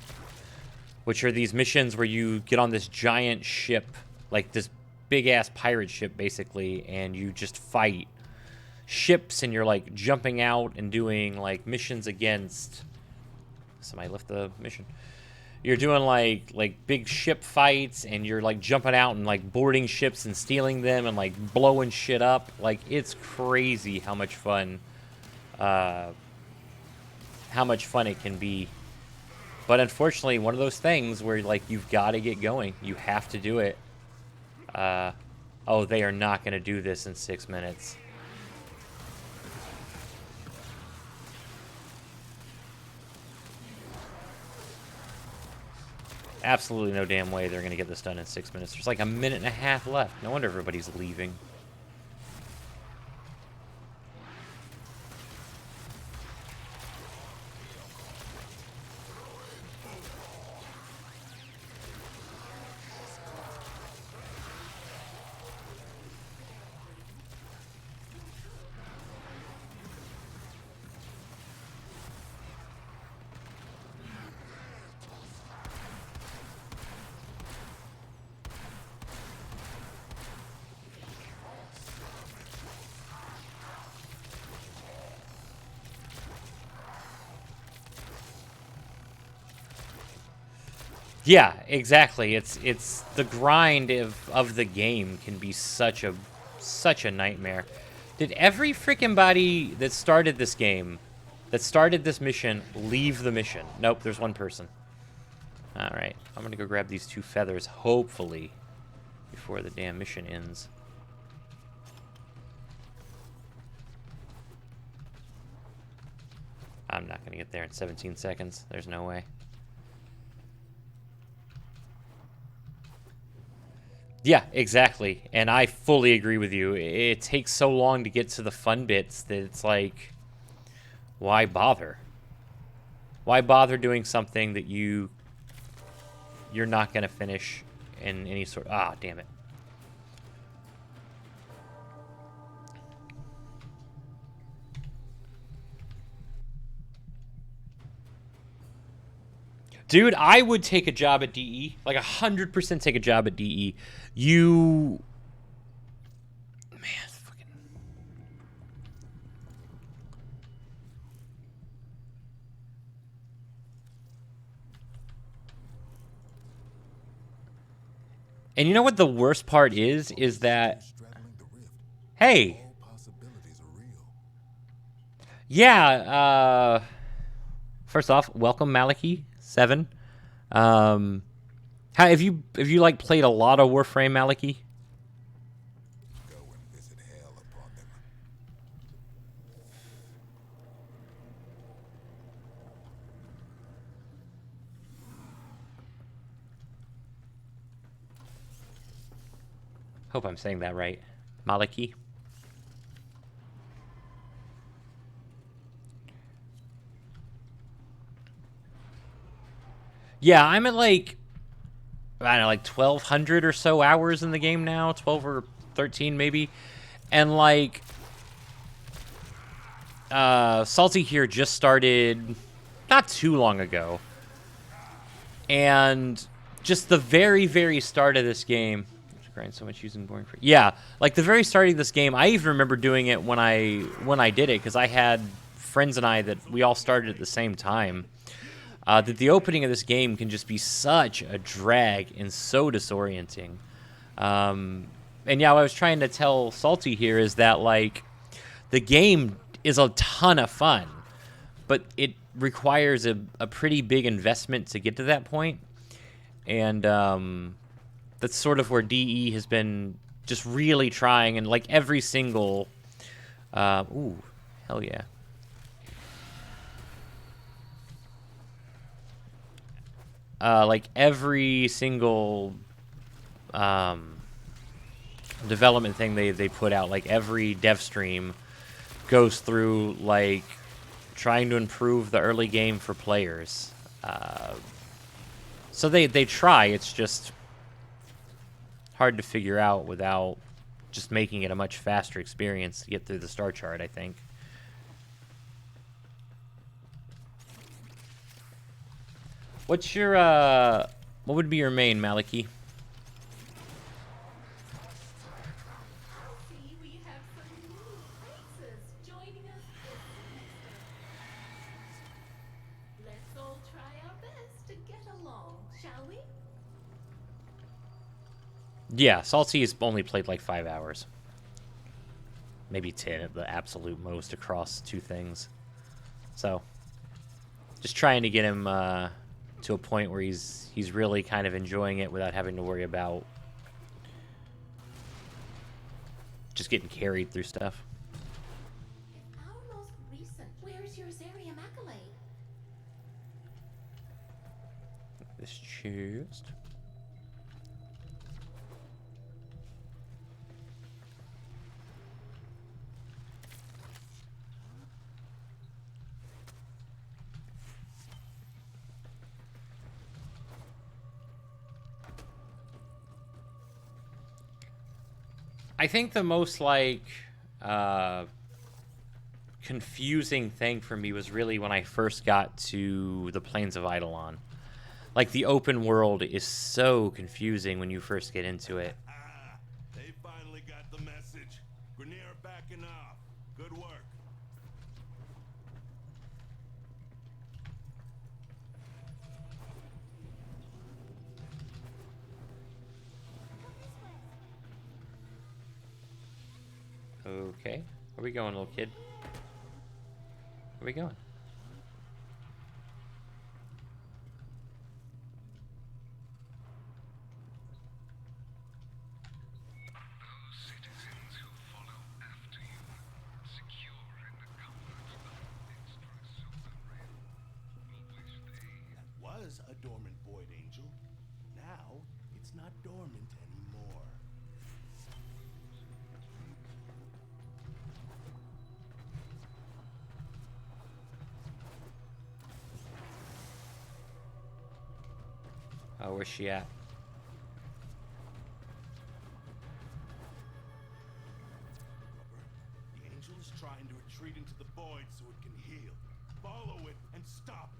which are these missions where you get on this giant ship, like this big-ass pirate ship, basically, and you just fight ships, and you're, like, jumping out and doing, like, missions against... Somebody left the mission. You're doing, like big ship fights, and you're, like, jumping out and, like, boarding ships and stealing them and, like, blowing shit up. Like, it's crazy how much fun it can be. But unfortunately, one of those things where, like, you've got to get going. You have to do it. Oh, they are not going to do this in 6 minutes. Absolutely no damn way they're going to get this done in 6 minutes. There's like a minute and a half left. No wonder everybody's leaving. Yeah, exactly. It's the grind of the game can be such a nightmare. Did every freaking body that started this game, that started this mission, leave the mission? Nope, there's one person. Alright, I'm gonna go grab these 2 feathers, hopefully, before the damn mission ends. I'm not gonna get there in 17 seconds. There's no way. Yeah, exactly. And I fully agree with you. It takes so long to get to the fun bits that it's like, why bother? Why bother doing something that you're not going to finish in any sort... Ah, damn it. Dude, I would take a job at DE. Like, 100% take a job at DE. You... Man, fucking... And you know what the worst part is that, straddling the rift. hey, All possibilities are real. yeah, first off, welcome Maliki7. How have you like played a lot of Warframe, Maliki? Go and visit hell upon them. Hope I'm saying that right. Maliki. Yeah, I'm at like, I don't know, like 1,200 or so hours in the game now, 12 or 13 maybe, and like, Salty here just started not too long ago, and just the very, very start of this game, grind so much using boring. Yeah, like the very start of this game, I even remember doing it when I did it because I had friends and I that we all started at the same time. That the opening of this game can just be such a drag and so disorienting. And yeah, what I was trying to tell Salty here is that, like, the game is a ton of fun, but it requires a pretty big investment to get to that point. And that's sort of where DE has been just really trying, and like every single... ooh, hell yeah. Like every single development thing they put out, like every dev stream goes through like trying to improve the early game for players. So they try. It's just hard to figure out without just making it a much faster experience to get through the star chart, I think. What's your what would be your main, Maliki? See, we have some new faces joining us this semester. Let's all try our best to get along, shall we? Yeah, Salty's only played like 5 hours. Maybe 10 at the absolute most across two things. So, just trying to get him to a point where he's really kind of enjoying it without having to worry about just getting carried through stuff. It's our most recent. Where's your Zariman accolade? This chest. I think the most, like, confusing thing for me was really when I first got to the Plains of Eidolon. Like, the open world is so confusing when you first get into it. They finally got the message. Grenier backing off. Good work. Okay. Where we going, little kid? Where we going? Those citizens who follow after you, secure in the comfort of extra silver rail, will wish they... That was a dormant void angel. Now, it's not dormant anymore. Oh, where's she at? The angel is trying to retreat into the void so it can heal. Follow it and stop it.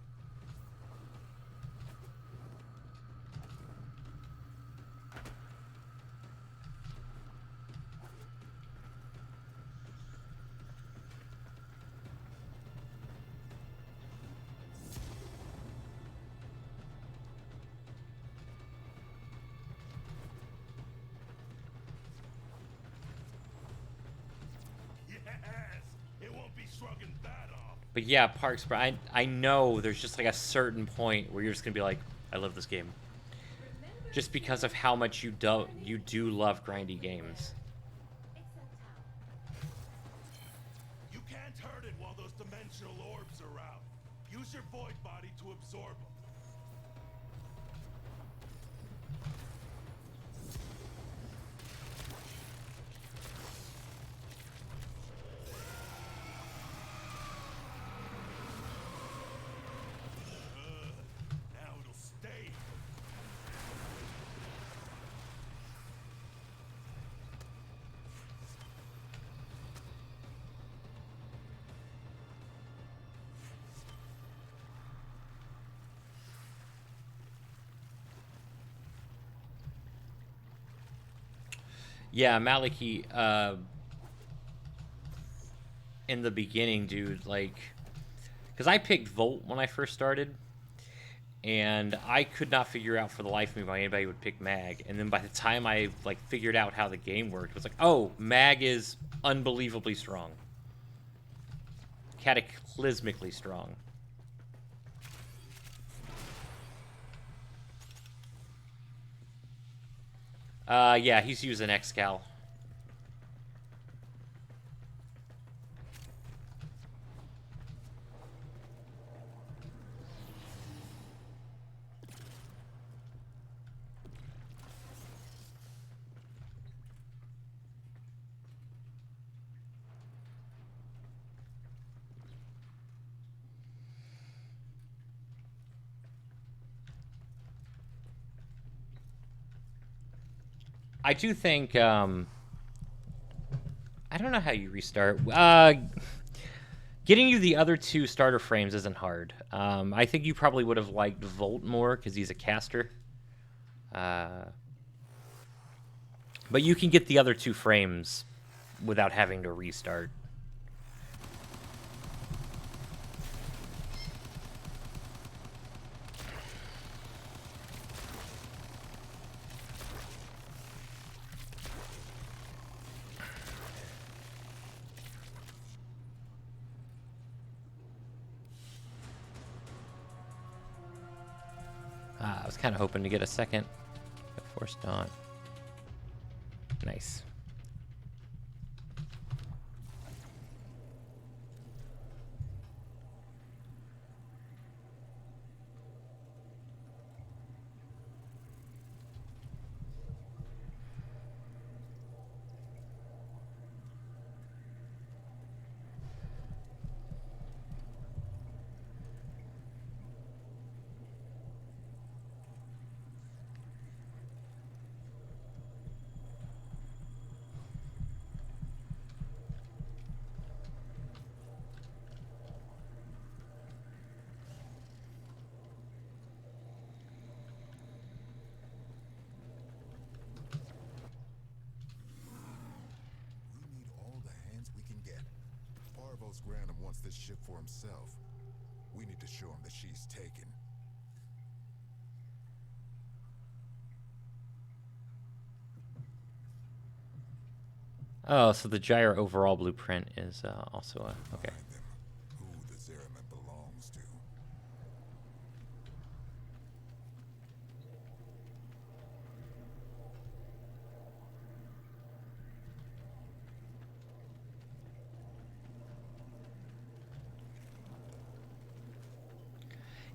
It won't be shrugging that off. But yeah, Parks, but I know there's just like a certain point where you're just gonna be like, I love this game. Just because of how much you do love grindy games. You can't hurt it while those dimensional orbs are out. Use your void body to absorb them. Now it'll stay. Yeah, Maliki, in the beginning, dude, like, because I picked Volt when I first started, and I could not figure out for the life of me why anybody would pick Mag. And then by the time I like figured out how the game worked, it was like, oh, Mag is unbelievably strong, cataclysmically strong. Yeah, he's using Excal. I do think, I don't know how you restart. Getting you the other two starter frames isn't hard. I think you probably would have liked Volt more because he's a caster. But you can get the other two frames without having to restart. I was kind of hoping to get a second. Forced on. Nice. Granum wants this ship for himself. We need to show him that she's taken. Oh, so the Gyre overall blueprint is also a... Okay. Who the Zariman belongs to.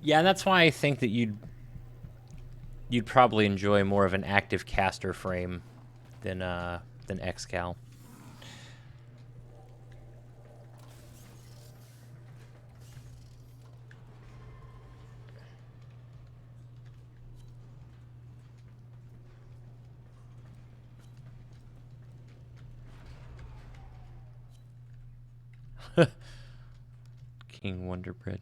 Yeah, and that's why I think that you'd probably enjoy more of an active caster frame than Excal. King Wonderbread.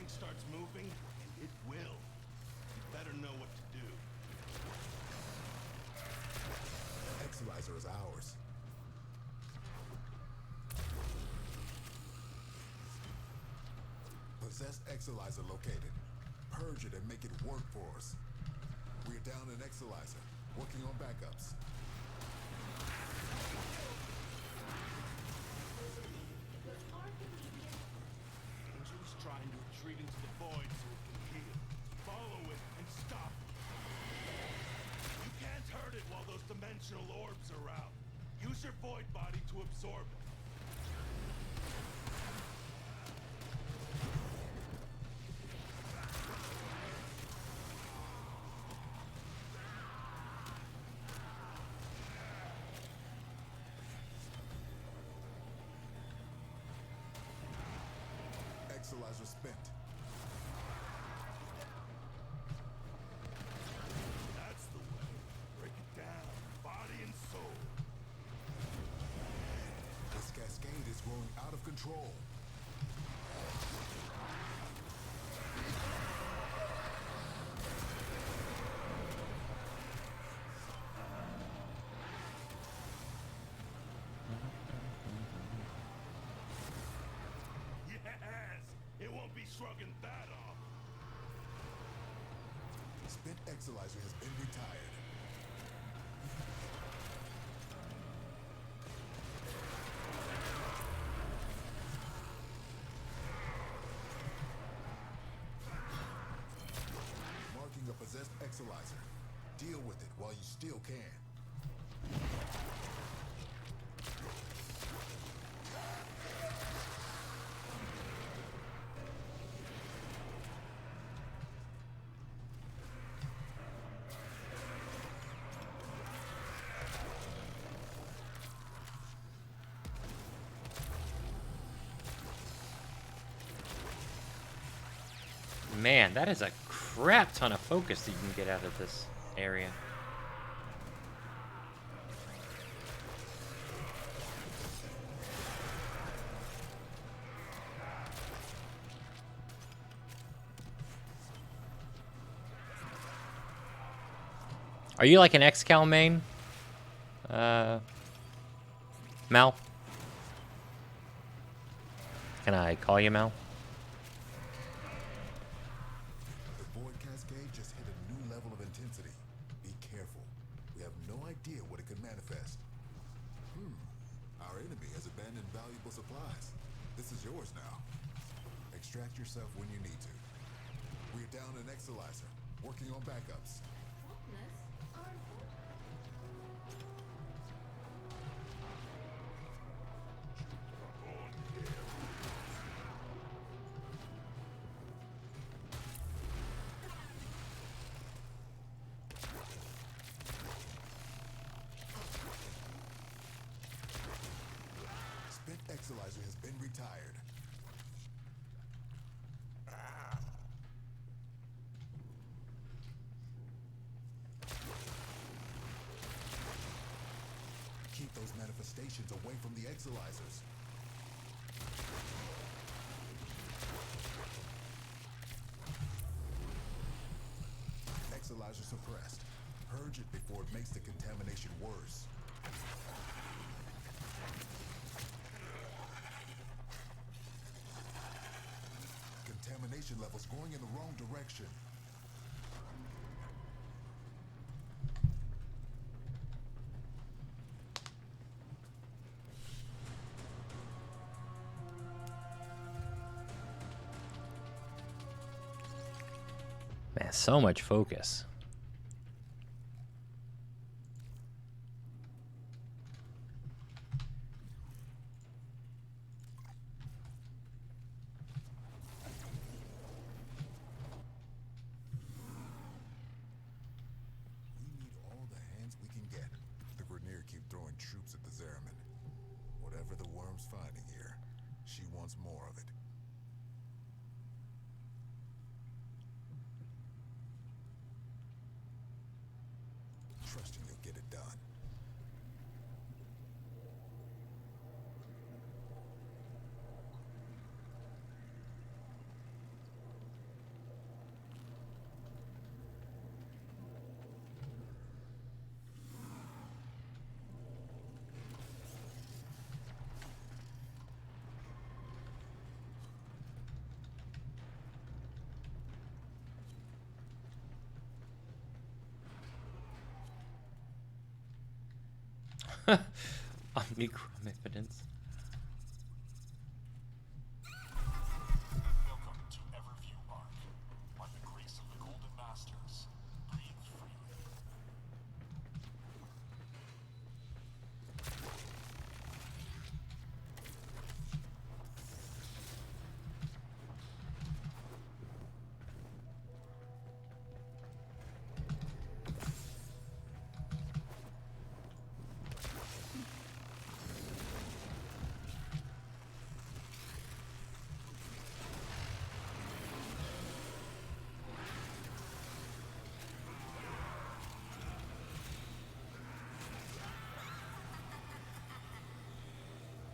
Starts moving, and it will. You better know what to do. Exalizer is ours. Possessed Exilizer located. Purge it and make it work for us. We are down an Exilizer. Working on backups. Angel's trying to retreat into the void so it can heal. Follow it and stop it. You can't hurt it while those dimensional orbs are out. Use your void body to absorb it. Exilizer spent. That's the way. Break it down, body and soul. This cascade is growing out of control. Yes! It won't be shrugging that off. Spent Exilizer has been retired. Marking a possessed Exilizer. Deal with it while you still can. Man, that is a crap ton of focus that you can get out of this area. Are you like an X-Cal main? Mal? Can I call you Mal? The Void Cascade just hit a new level of intensity. Be careful. We have no idea what it could manifest. Our enemy has abandoned valuable supplies. This is yours now. Extract yourself when you need to. We are down an Exilizer. Working on backups. Spent Exilizer has been retired. Keep those manifestations away from the Exilizers. Exilizer suppressed. Purge it before it makes the contamination worse. Contamination levels going in the wrong direction. Man, so much focus. We need all the hands we can get. The Grenier keep throwing troops at the Zariman. Whatever the worm's finding here, she wants more of it. Trusting you'll get it done. Omnicrom evidence. Welcome to Everview Arc. By the grace of the Golden Masters, breathe freely.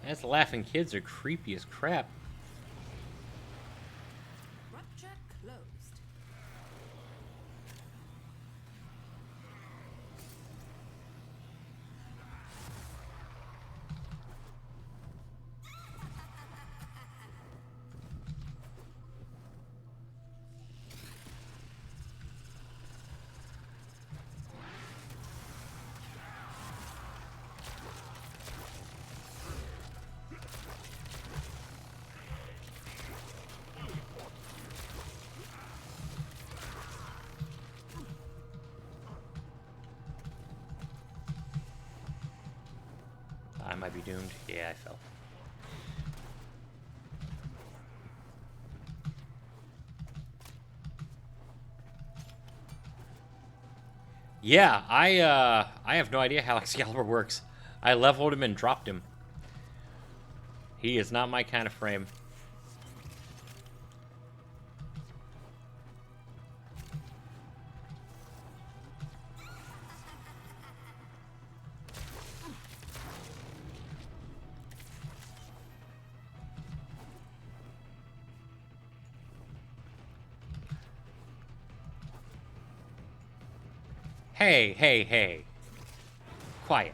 Those laughing kids are creepy as crap. Rupture closed. I might be doomed. Yeah, I fell. Yeah, I have no idea how Excalibur works. I leveled him and dropped him. He is not my kind of frame. Hey, hey, hey. Quiet.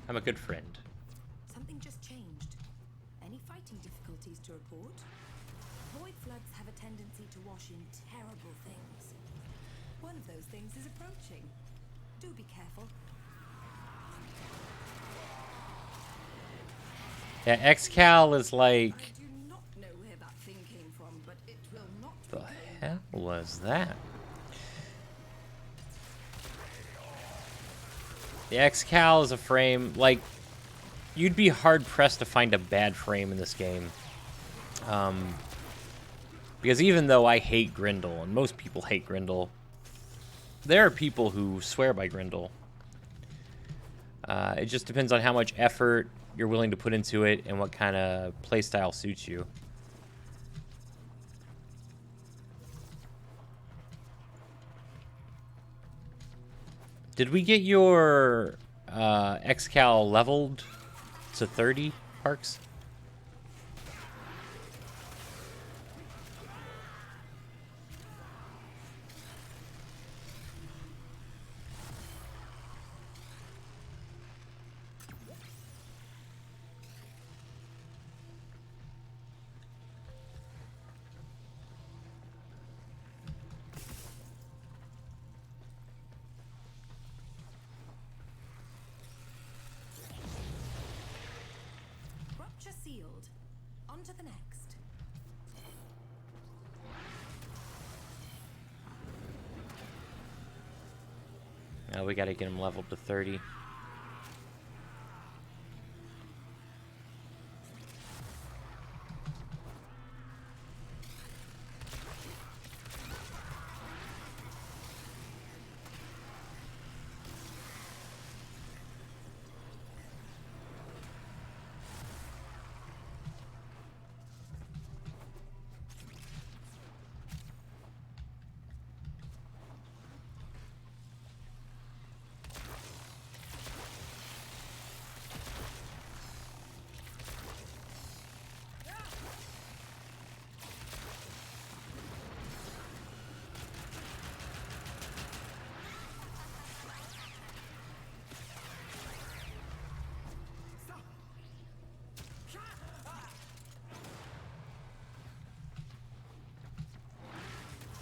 I'm a good friend. Something just changed. Any fighting difficulties to report? Void floods have a tendency to wash in terrible things. One of those things is approaching. Do be careful. Yeah, Excal is like... I do not know where that thing came from, but it will not The be going. hell was that? The Excal is a frame, like, you'd be hard-pressed to find a bad frame in this game. Because even though I hate Grindel, and most people hate Grindel, there are people who swear by Grindel. It just depends on how much effort you're willing to put into it and what kind of playstyle suits you. Did we get your Excal leveled to 30, Parks? Rupture sealed. On to the next. We gotta get him leveled to 30.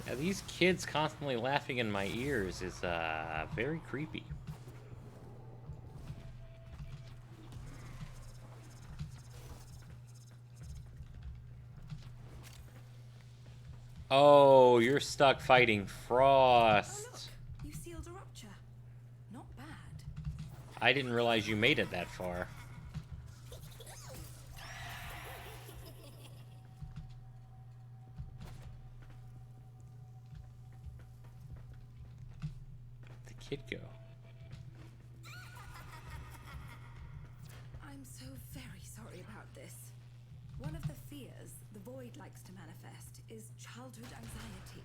Yeah, these kids constantly laughing in my ears is very creepy. Oh, you're stuck fighting Oh, look! Frost. You sealed a rupture. Not bad. I didn't realize you made it that far. The kid go. I'm so very sorry about this. One of the fears the Void likes to manifest is childhood anxiety.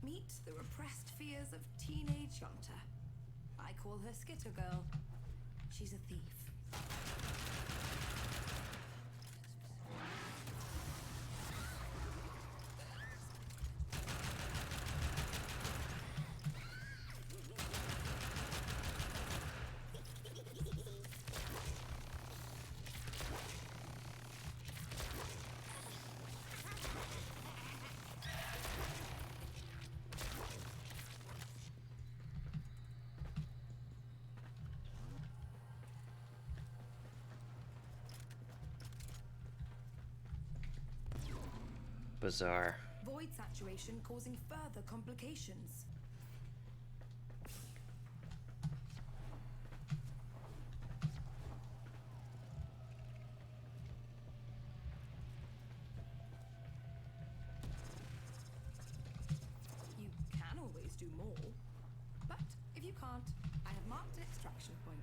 Meet the repressed fears of teenage Yonta. I call her Skitter Girl. She's a thief. Bizarre. Void saturation causing further complications. You can always do more. But if you can't, I have marked an extraction point.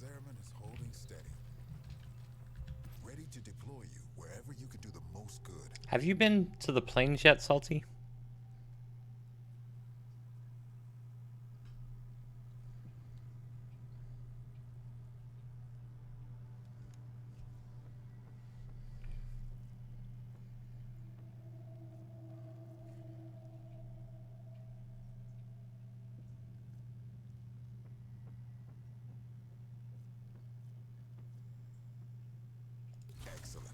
The Zariman is holding steady, ready to deploy you wherever you can do the most good. Have you been to the plains yet, Salty? Excellent.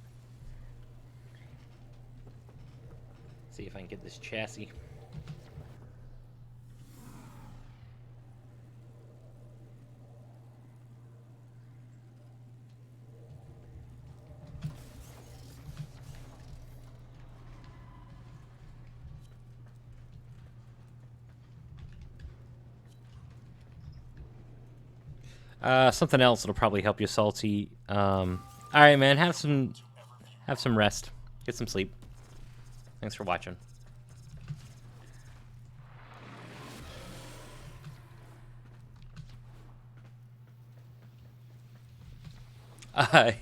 See if I can get this chassis. Something else that'll probably help you, Salty. All right, man. Have some rest. Get some sleep. Thanks for watching.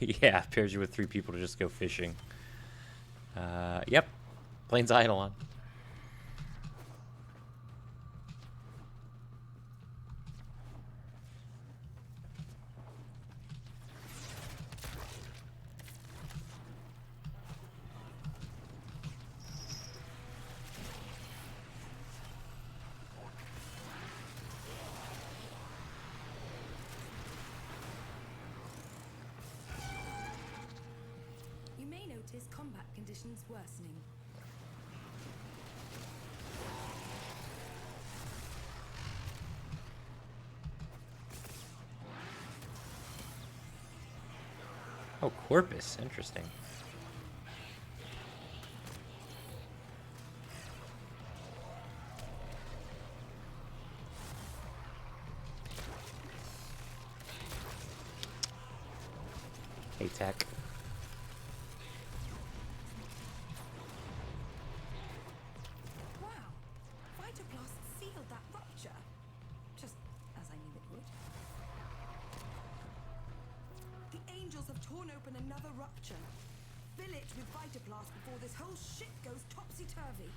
Yeah, pairs you with 3 people to just go fishing. Yep. Plains Eidolon. You may notice combat conditions worsening. Oh, Corpus. Interesting. Hey, Tech. Wow. Phytoblast sealed that rupture. Just as I knew it would. The angels have torn open another rupture. Fill it with Phytoblast before this whole shit goes topsy-turvy.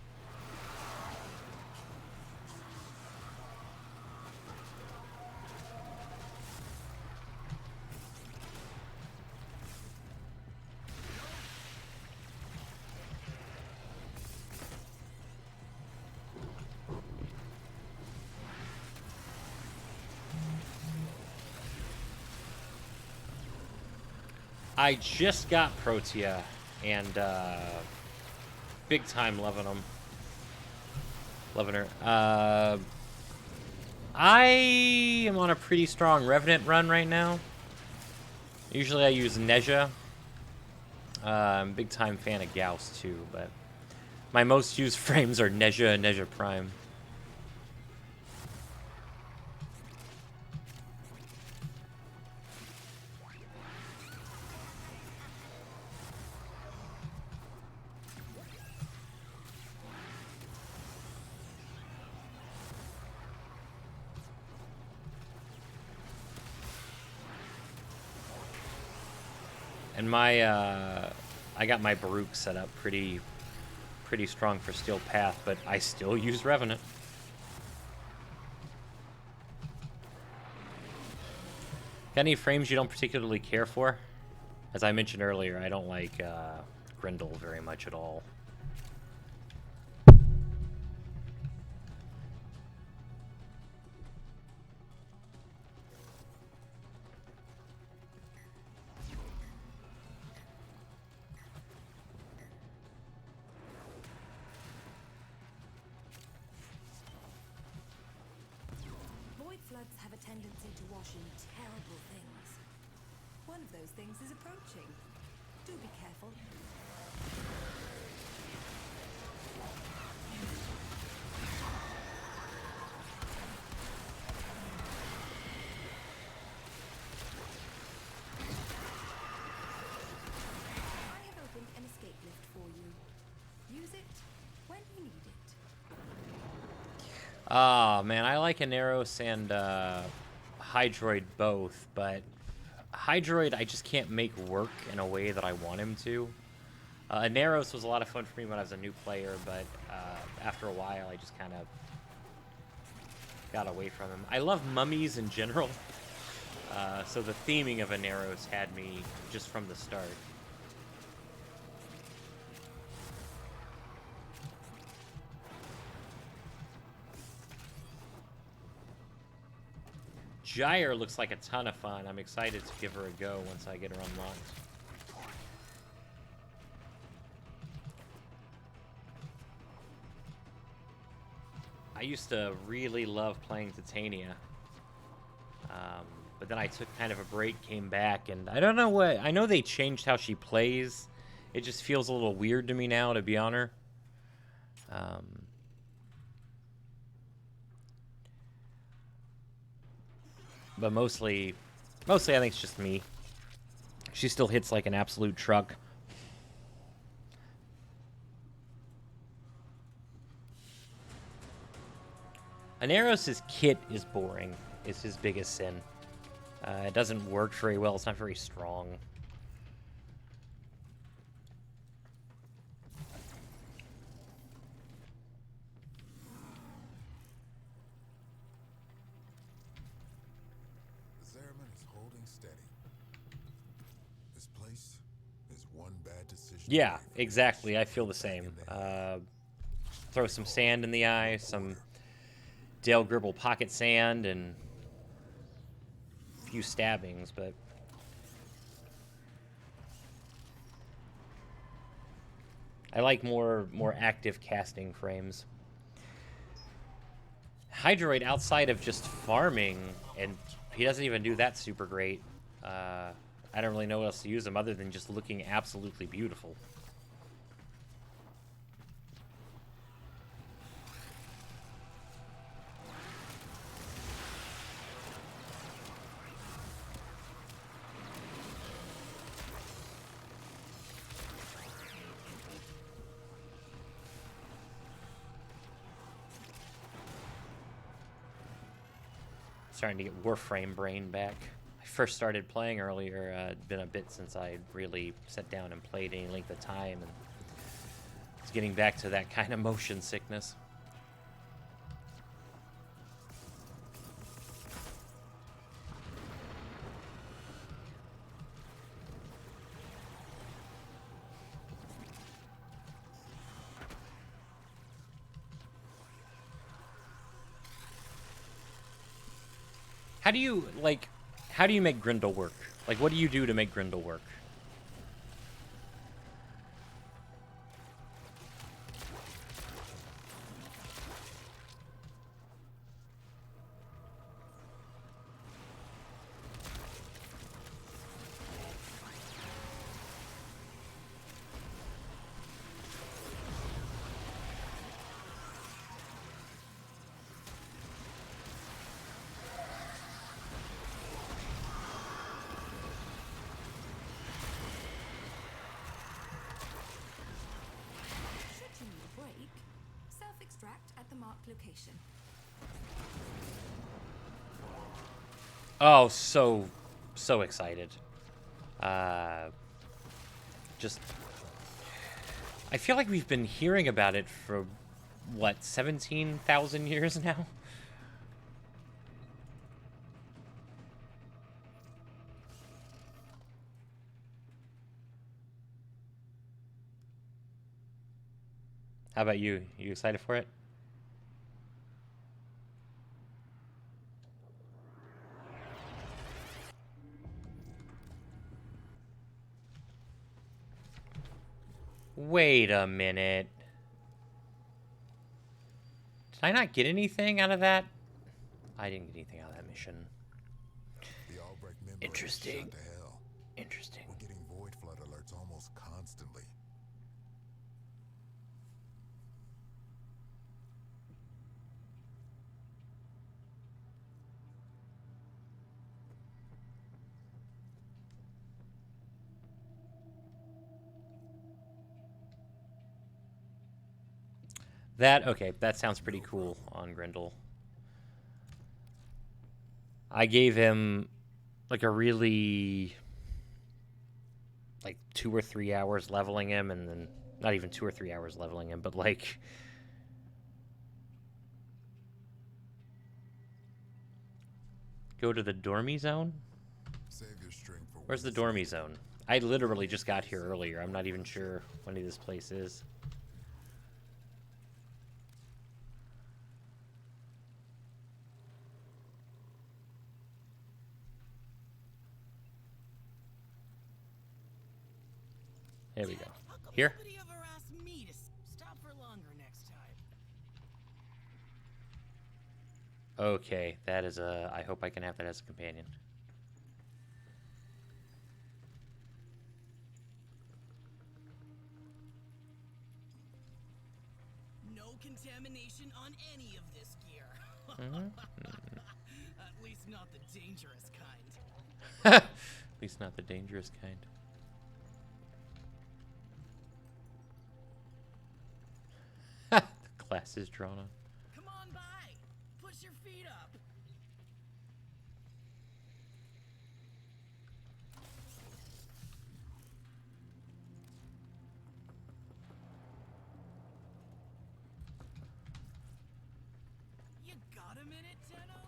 I just got Protea, and big time loving them. Loving her. I am on a pretty strong Revenant run right now. Usually I use Neja. I'm a big time fan of Gauss too, but my most used frames are Neja and Neja Prime. And my, I got my Baruch set up pretty strong for Steel Path, but I still use Revenant. Got any frames you don't particularly care for? As I mentioned earlier, I don't like Grendel very much at all. Void floods have a tendency to wash in terrible things. One of those things is approaching. Do be careful. I have opened an escape lift for you. Use it when you need it. Ah, man, I like Aneros and Hydroid both, but Hydroid I just can't make work in a way that I want him to. Aneros was a lot of fun for me when I was a new player, but after a while I just kind of got away from him. I love mummies in general, so the theming of Aneros had me just from the start. Gyre looks like a ton of fun. I'm excited to give her a go once I get her unlocked. I used to really love playing Titania. But then I took kind of a break, came back, and I don't know what... I know they changed how she plays. It just feels a little weird to me now to be on her. But mostly I think it's just me. She still hits like an absolute truck. Aneros' kit is boring, is his biggest sin. It doesn't work very well, it's not very strong. Zariman is holding steady. This place is one bad decision. Yeah, away from exactly. I shooting feel the back same. in the head. Throw some sand in the eye, some Dale Gribble pocket sand, and a few stabbings, but... I like more active casting frames. Hydroid, outside of just farming, and he doesn't even do that super great. I I don't really know what else to use them other than just looking absolutely beautiful. Starting to get Warframe brain back. I first started playing earlier. It'd been a bit since I really sat down and played any length of time, and it's getting back to that kind of motion sickness. How do you, like, how do you make Grindel work? Like, what do you do to make Grindel work? At the marked location. Oh, so excited. Just, I feel like we've been hearing about it for, what, 17,000 years now? How about you? You excited for it? Wait a minute. Did I not get anything out of that? I didn't get anything out of that mission. The Albrecht membrane is Interesting. shot to hell. Interesting. We're getting void flood alerts almost constantly. Okay, that sounds pretty cool on Grindel. I gave him, like, a really, like, 2 or 3 hours leveling him, and then, not even 2 or 3 hours leveling him, but, like, go to the Dormy Zone? Save your strength for Where's the Dormy Zone? I literally just got here earlier. I'm not even sure when this place is. There we go. Here? Nobody ever asked me to stop for longer next time. Okay, that is a... I hope I can have that as a companion. No contamination on any of this gear. Mm-hmm. At least not the dangerous kind. At least not the dangerous kind. The glass is drawn on. Come on by. Push your feet up. You got a minute, Tenno?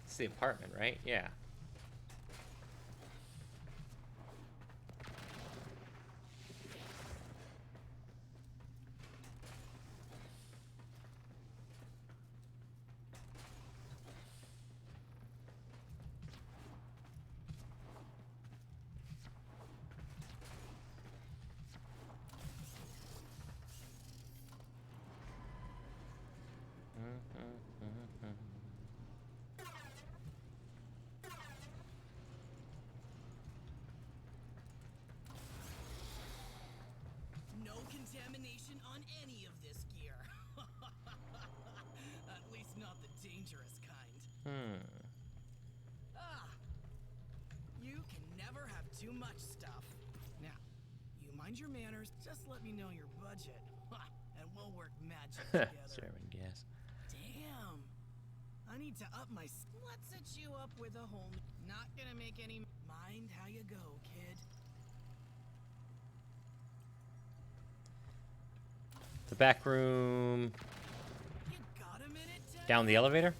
It's the apartment, right? Yeah. dangerous kind. Ah, you can never have too much stuff. Now, you mind your manners. Just let me know your budget, and we'll work magic together. Zariman gas. Damn. I need to up my. Let's set you up with a whole. Not gonna make any. Mind how you go, kid. The back room. You got a minute, Ted? Down the elevator.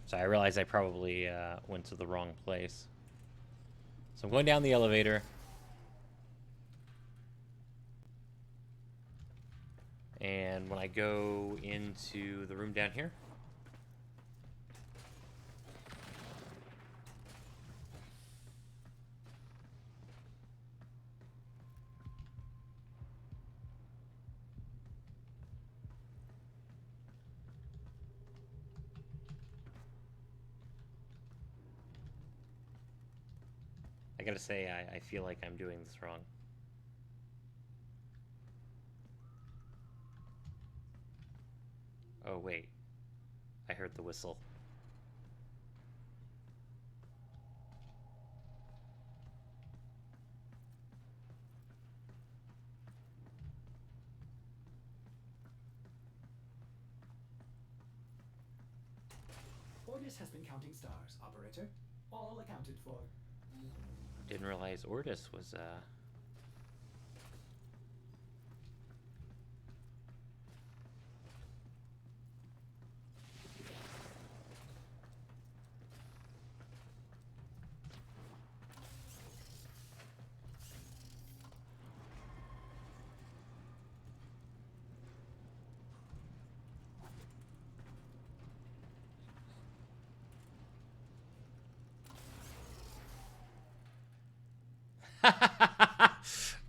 So I realized I probably went to the wrong place. So I'm going down the elevator. And when I go into the room down here, I gotta say, I feel like I'm doing this wrong. Oh, wait. I heard the whistle. Ordis has been counting stars, operator. All accounted for. Didn't realize Ordis was,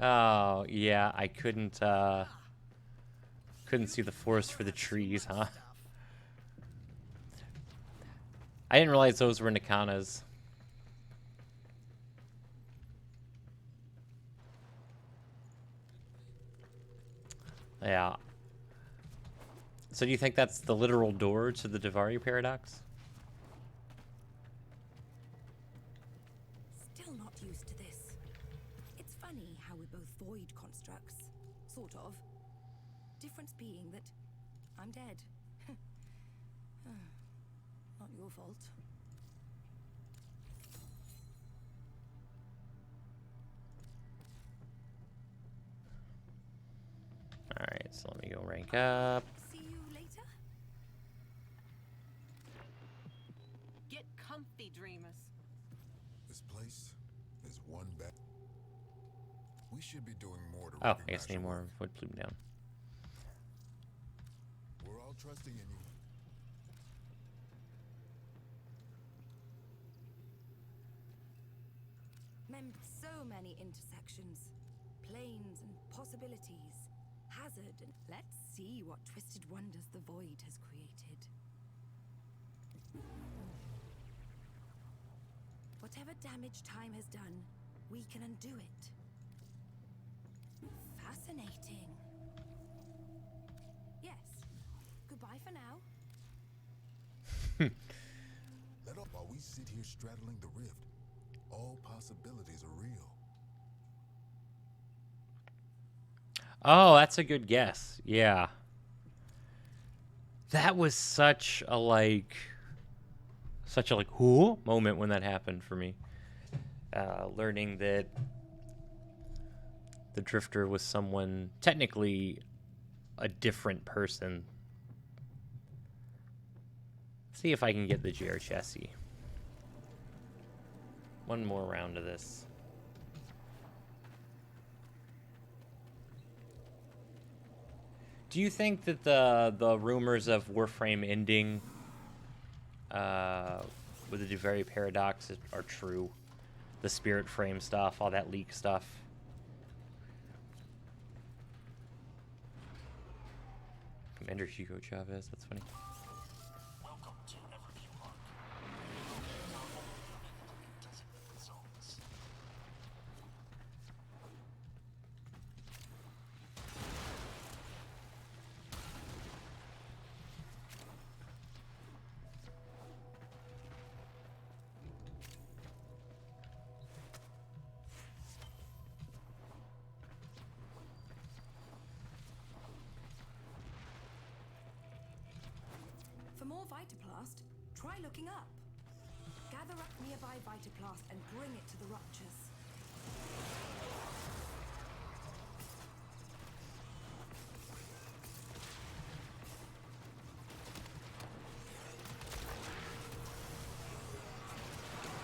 Oh, yeah, I couldn't see the forest for the trees, huh? I didn't realize those were Nakanas. Yeah. So do you think that's the literal door to the Davari paradox? Still not used to this. It's funny how we're both void constructs. Sort of. Difference being that I'm dead. Not your fault. Alright, so let me go rank up. See you later? Get comfy, dreamers. This place is one bad. We should be doing more to Oh, I recognize guess I need your more work. wood plume down. We're all trusting in you. So many intersections, planes and possibilities, hazard, and let's see what twisted wonders the void has created. Whatever damage time has done, we can undo it. Fascinating. Yes. Goodbye for now. Let up while we sit here straddling the rift. All possibilities are real. Oh, that's a good guess. Yeah. That was such a whoo moment when that happened for me. Learning that the Drifter was someone, technically a different person. See if I can get the GR chassis. One more round of this. Do you think that the rumors of Warframe ending with the Davari paradox are true? The spirit frame stuff, all that leak stuff. Commander Hugo Chavez, that's funny. Welcome to Everview Park. There are only limited designated zones. Vitaplast, try looking up. Gather up nearby Vitaplast and bring it to the ruptures.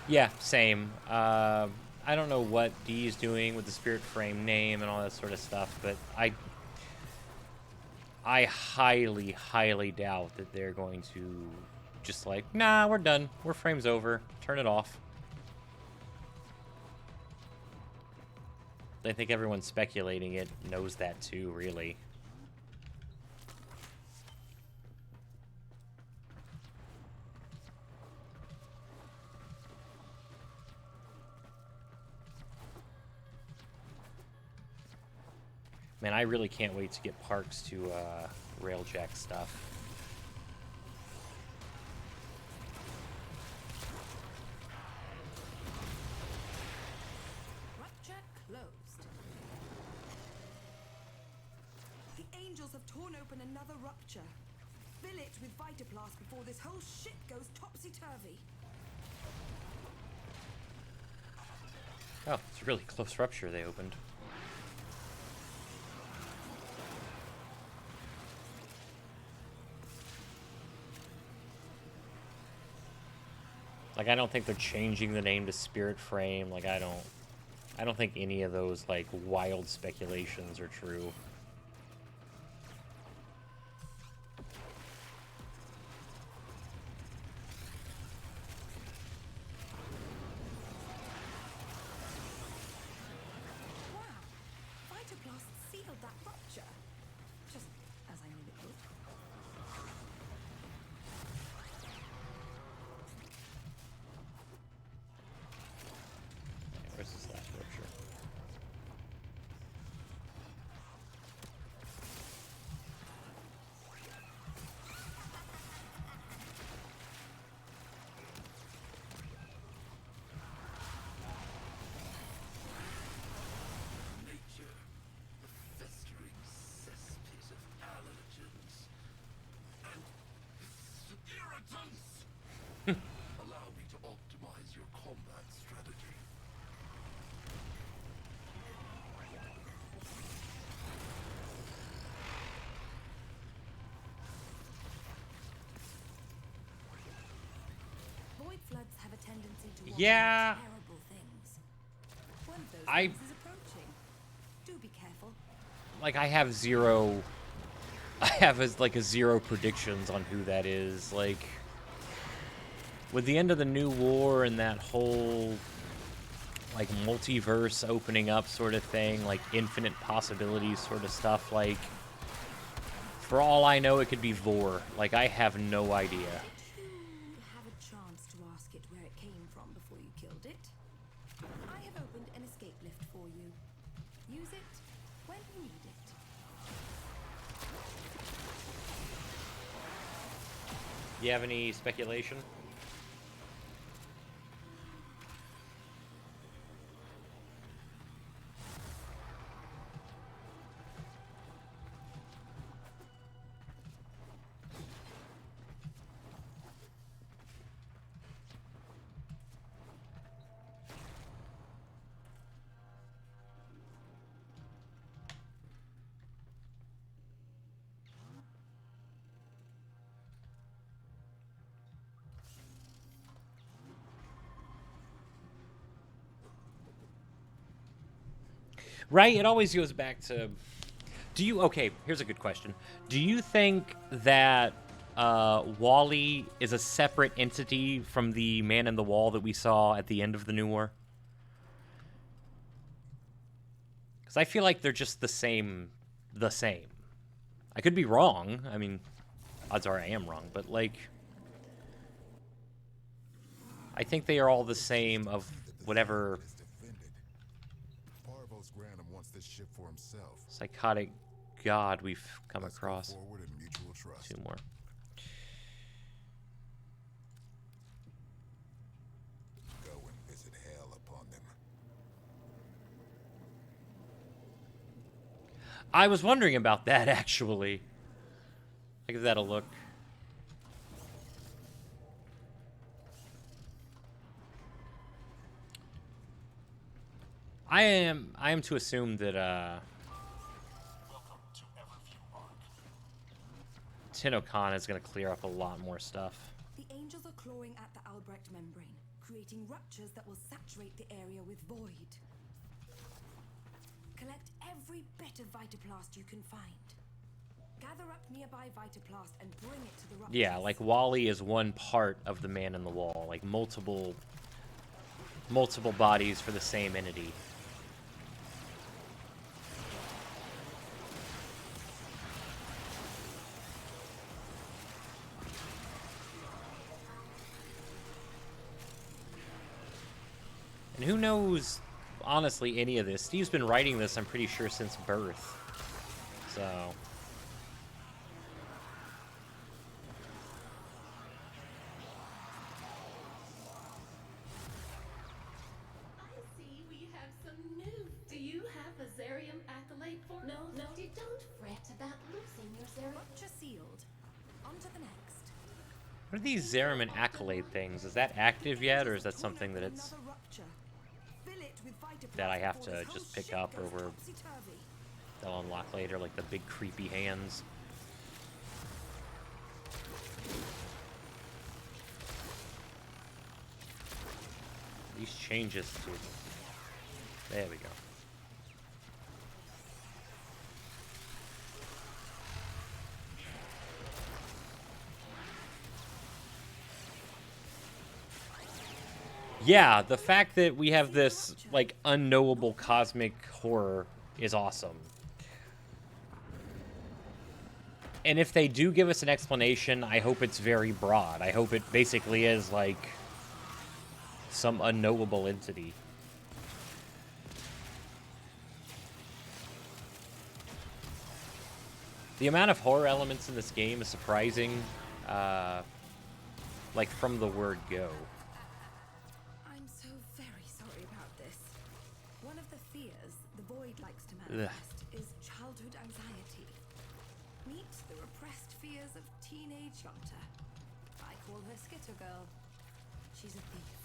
Yeah, same. I don't know what D is doing with the spirit frame name and all that sort of stuff, but I highly, highly doubt that they're going to just like, nah, we're done. We're frames over. Turn it off. I think everyone speculating it knows that too, really. Man, I really can't wait to get Parks to railjack stuff. Rupture closed. The angels have torn open another rupture. Fill it with Vitaplast before this whole shit goes topsy-turvy. Oh, it's a really close rupture they opened. Like, I don't think they're changing the name to Spirit Frame. Like, I don't think any of those, like, wild speculations are true. Wow, Vitaplast sealed that rupture. Just as I knew it would. Where's this last rupture? Nature, a festering cesspit of allergens and irritants. Allow me to optimize your combat strategy. Void floods have a tendency to want Yeah. terrible things. One of those I- things is approaching. Do be careful. Like, I have zero... I have, like, a zero predictions on who that is. Like, with the end of the New War and that whole, like, multiverse opening up sort of thing, like, infinite possibilities sort of stuff, like, for all I know, it could be Vor. Like, I have no idea. Did you have a chance to ask it where it came from before you killed it? I have opened an escape lift for you. Use it when you need it. Do you have any speculation? Right? It always goes back to... Okay, here's a good question. Do you think that Wally is a separate entity from the Man in the Wall that we saw at the end of the New War? Because I feel like they're just the same. I could be wrong. I mean, odds are I am wrong, but, like... I think they are all the same of whatever... Parvos Granum wants this ship for himself. psychotic god we've come Let's go across. forward in mutual trust. Two more. Go and visit hell upon them. I was wondering about that, actually. I'll give that a look. I am to assume that Welcome to Everview Arc. Tinokan is going to clear up a lot more stuff. The angels are clawing at the Albrecht membrane, creating ruptures that will saturate the area with void. Collect every bit of Vitaplast you can find. Gather up nearby Vitaplast and bring it to the ruptures. Yeah, like Wally is one part of the man in the wall, like multiple bodies for the same entity. And who knows, honestly, any of this? Steve's been writing this, I'm pretty sure, since birth. So... I see we have some news. Do you have a Zariman accolade for us? No, don't fret about losing your Zariman. Rupture sealed. On to the next. What are these Zariman accolade things? Is that active yet, or is that something that it's... Another rupture. Fill it with Vitaplast that I have before to this whole just pick ship up, or goes we're... topsy-turvy. they'll unlock later, like the big creepy hands? These changes to... There we go. Yeah, the fact that we have this, like, unknowable cosmic horror is awesome. And if they do give us an explanation, I hope it's very broad. I hope it basically is, like, some unknowable entity. The amount of horror elements in this game is surprising, like, from the word go. I'm so very sorry about this. One of the fears the Void likes to manifest is childhood anxiety. Meet the repressed fears of teenage Yonta. I call her Skitter Girl. She's a thief.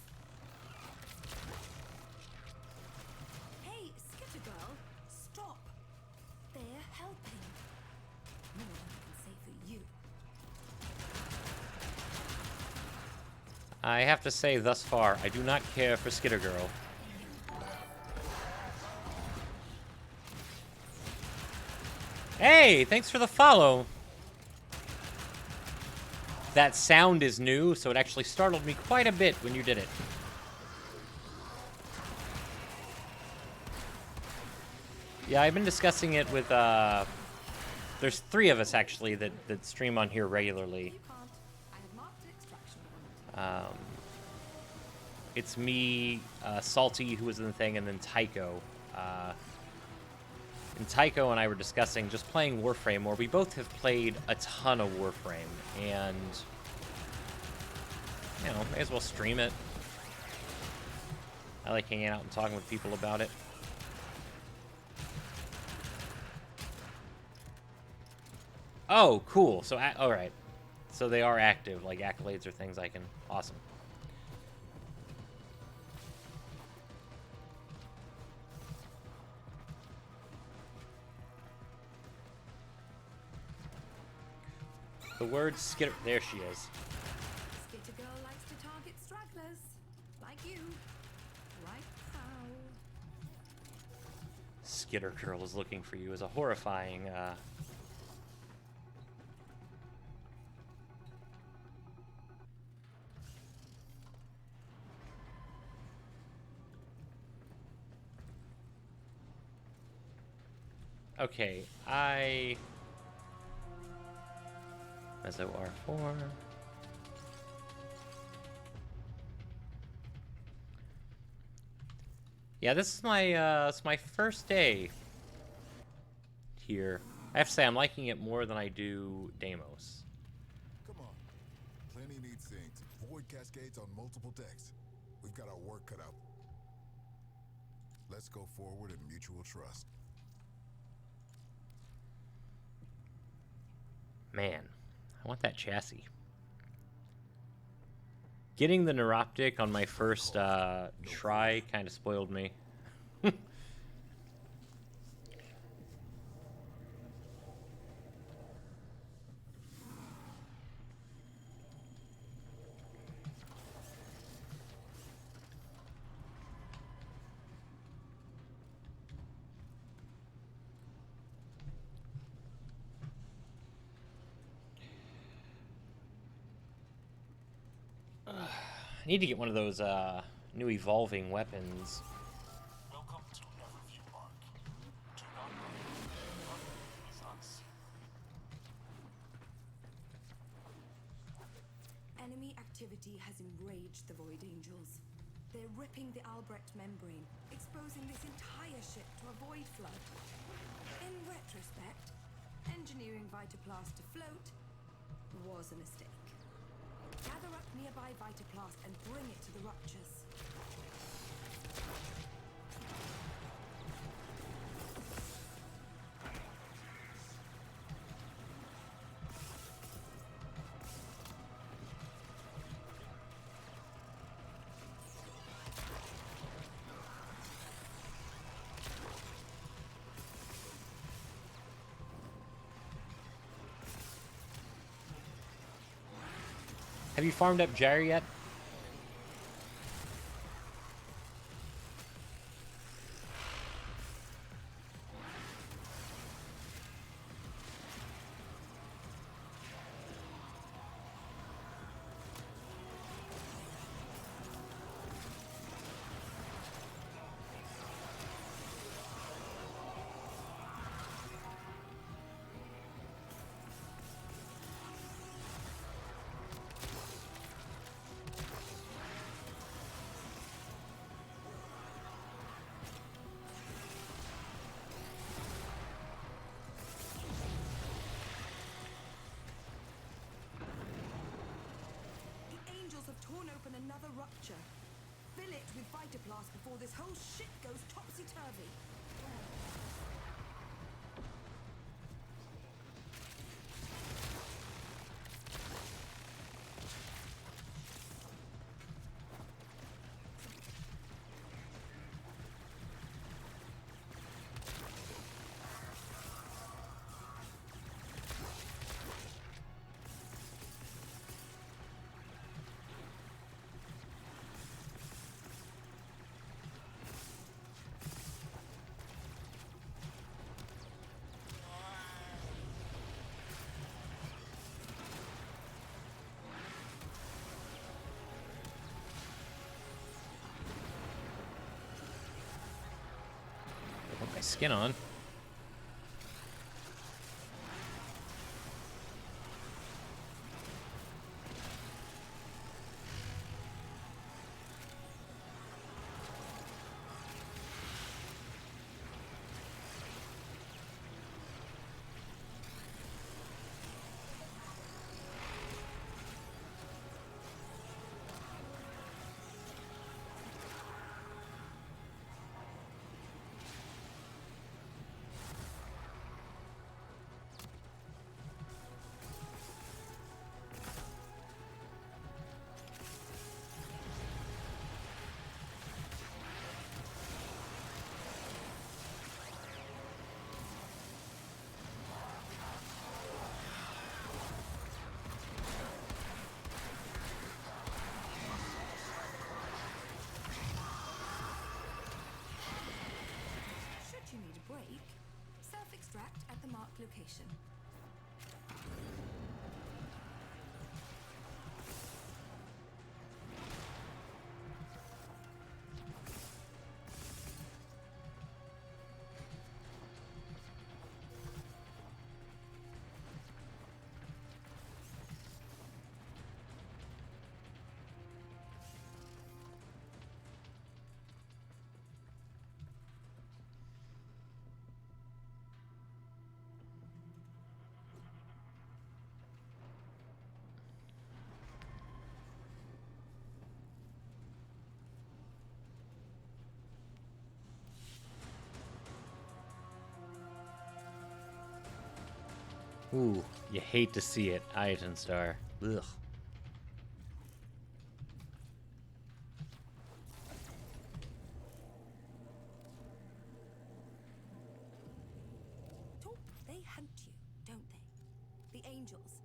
Hey, Skitter Girl, stop! They're helping. More than I can say for you. I have to say, thus far, I do not care for Skitter Girl. Hey, thanks for the follow. That sound is new, so it actually startled me quite a bit when you did it. Yeah, I've been discussing it with, there's 3 of us, actually, that stream on here regularly. It's me, Salty, who was in the thing, and then Tycho. And Tycho and I were discussing just playing Warframe more. We both have played a ton of Warframe, and, you know, may as well stream it. I like hanging out and talking with people about it. Oh, cool. So, all right. So they are active, like accolades or things I can... Awesome. The word skitter... There she is. Skitter Girl likes to target stragglers. Like you. Right now. Skitter Girl is looking for you is a horrifying, Okay, Mezzo R4. Yeah, this is my, it's my first day here. I have to say, I'm liking it more than I do Deimos. Come on. Plenty needs seeing. Void cascades on multiple decks. We've got our work cut out. Let's go forward in mutual trust. Man, I want that chassis. Getting the Neuroptic on my first try kind of spoiled me. need to get one of those new evolving weapons. Welcome to Everview Park. Do not worry. Nothing is unseen. Enemy activity has enraged the Void Angels. They're ripping the Albrecht membrane, exposing this entire ship to a void flood. In retrospect, engineering Vitaplast to float was a mistake. Gather up nearby Vitaplast and bring it to the ruptures. Have you farmed up Jerry yet? Torn open another rupture. Fill it with Vitaplast before this whole ship goes topsy-turvy. Put my skin on. Should you need a break, self-extract at the marked location. Ooh, you hate to see it, Iton Star. Ugh. They hunt you, don't they? The angels.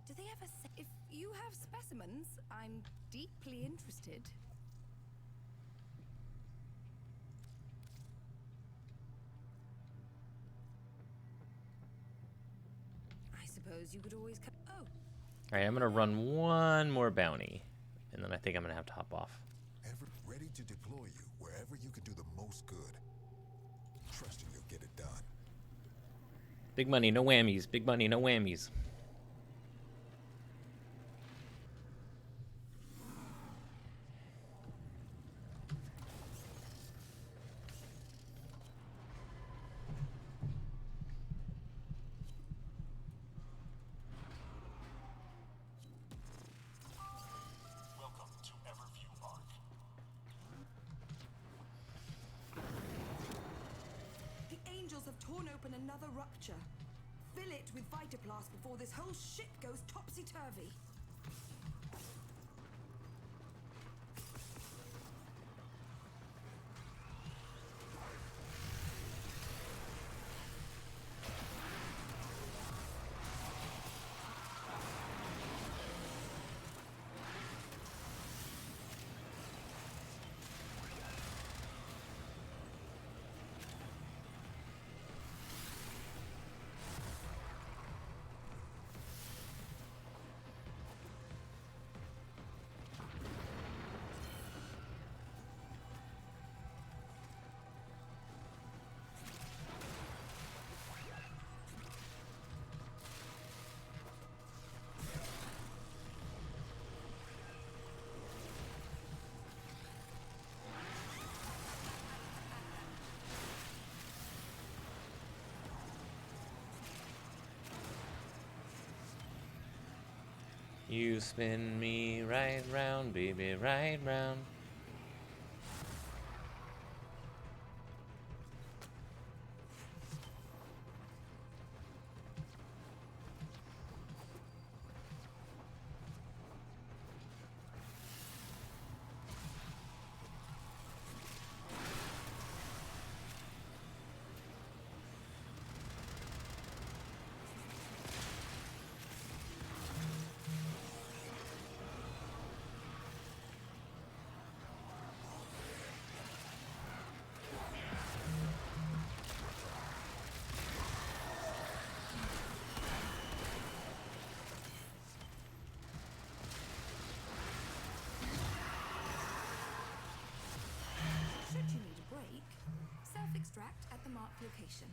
Do they ever say... If you have specimens, I'm deeply interested. I suppose you could always come... Oh. Alright, I'm gonna run one more bounty. and then I think I'm gonna have to hop off. Ever ready to deploy you wherever you can do the most good. Trusting you'll get it done. Big money, no whammies. Big money, no whammies. Welcome to Everview Arc. The angels have torn open another rupture. Fill it with Vitaplast before this whole ship goes topsy-turvy. You spin me right round, baby, right round. Should you need a break, self-extract at the marked location.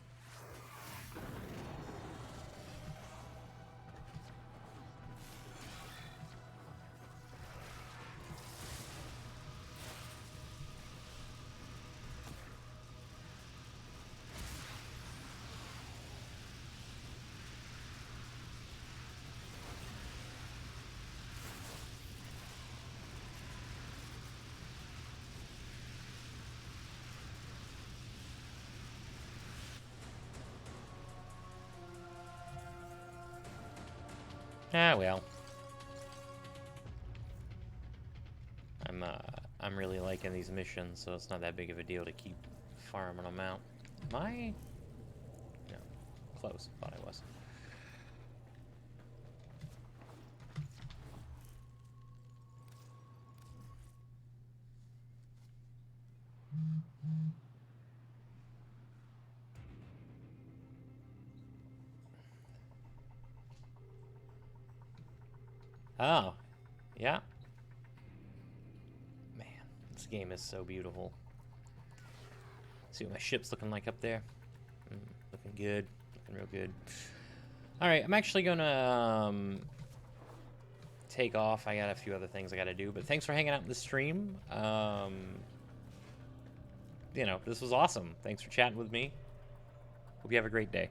Ah, well. I'm really liking these missions, so it's not that big of a deal to keep farming them out. Am I? No. Close. Thought I was. Oh. Yeah. Man, this game is so beautiful. See what my ship's looking like up there. Looking good. Looking real good. Alright, I'm actually gonna take off. I got a few other things I gotta do, but thanks for hanging out in the stream. You know, this was awesome. Thanks for chatting with me. Hope you have a great day.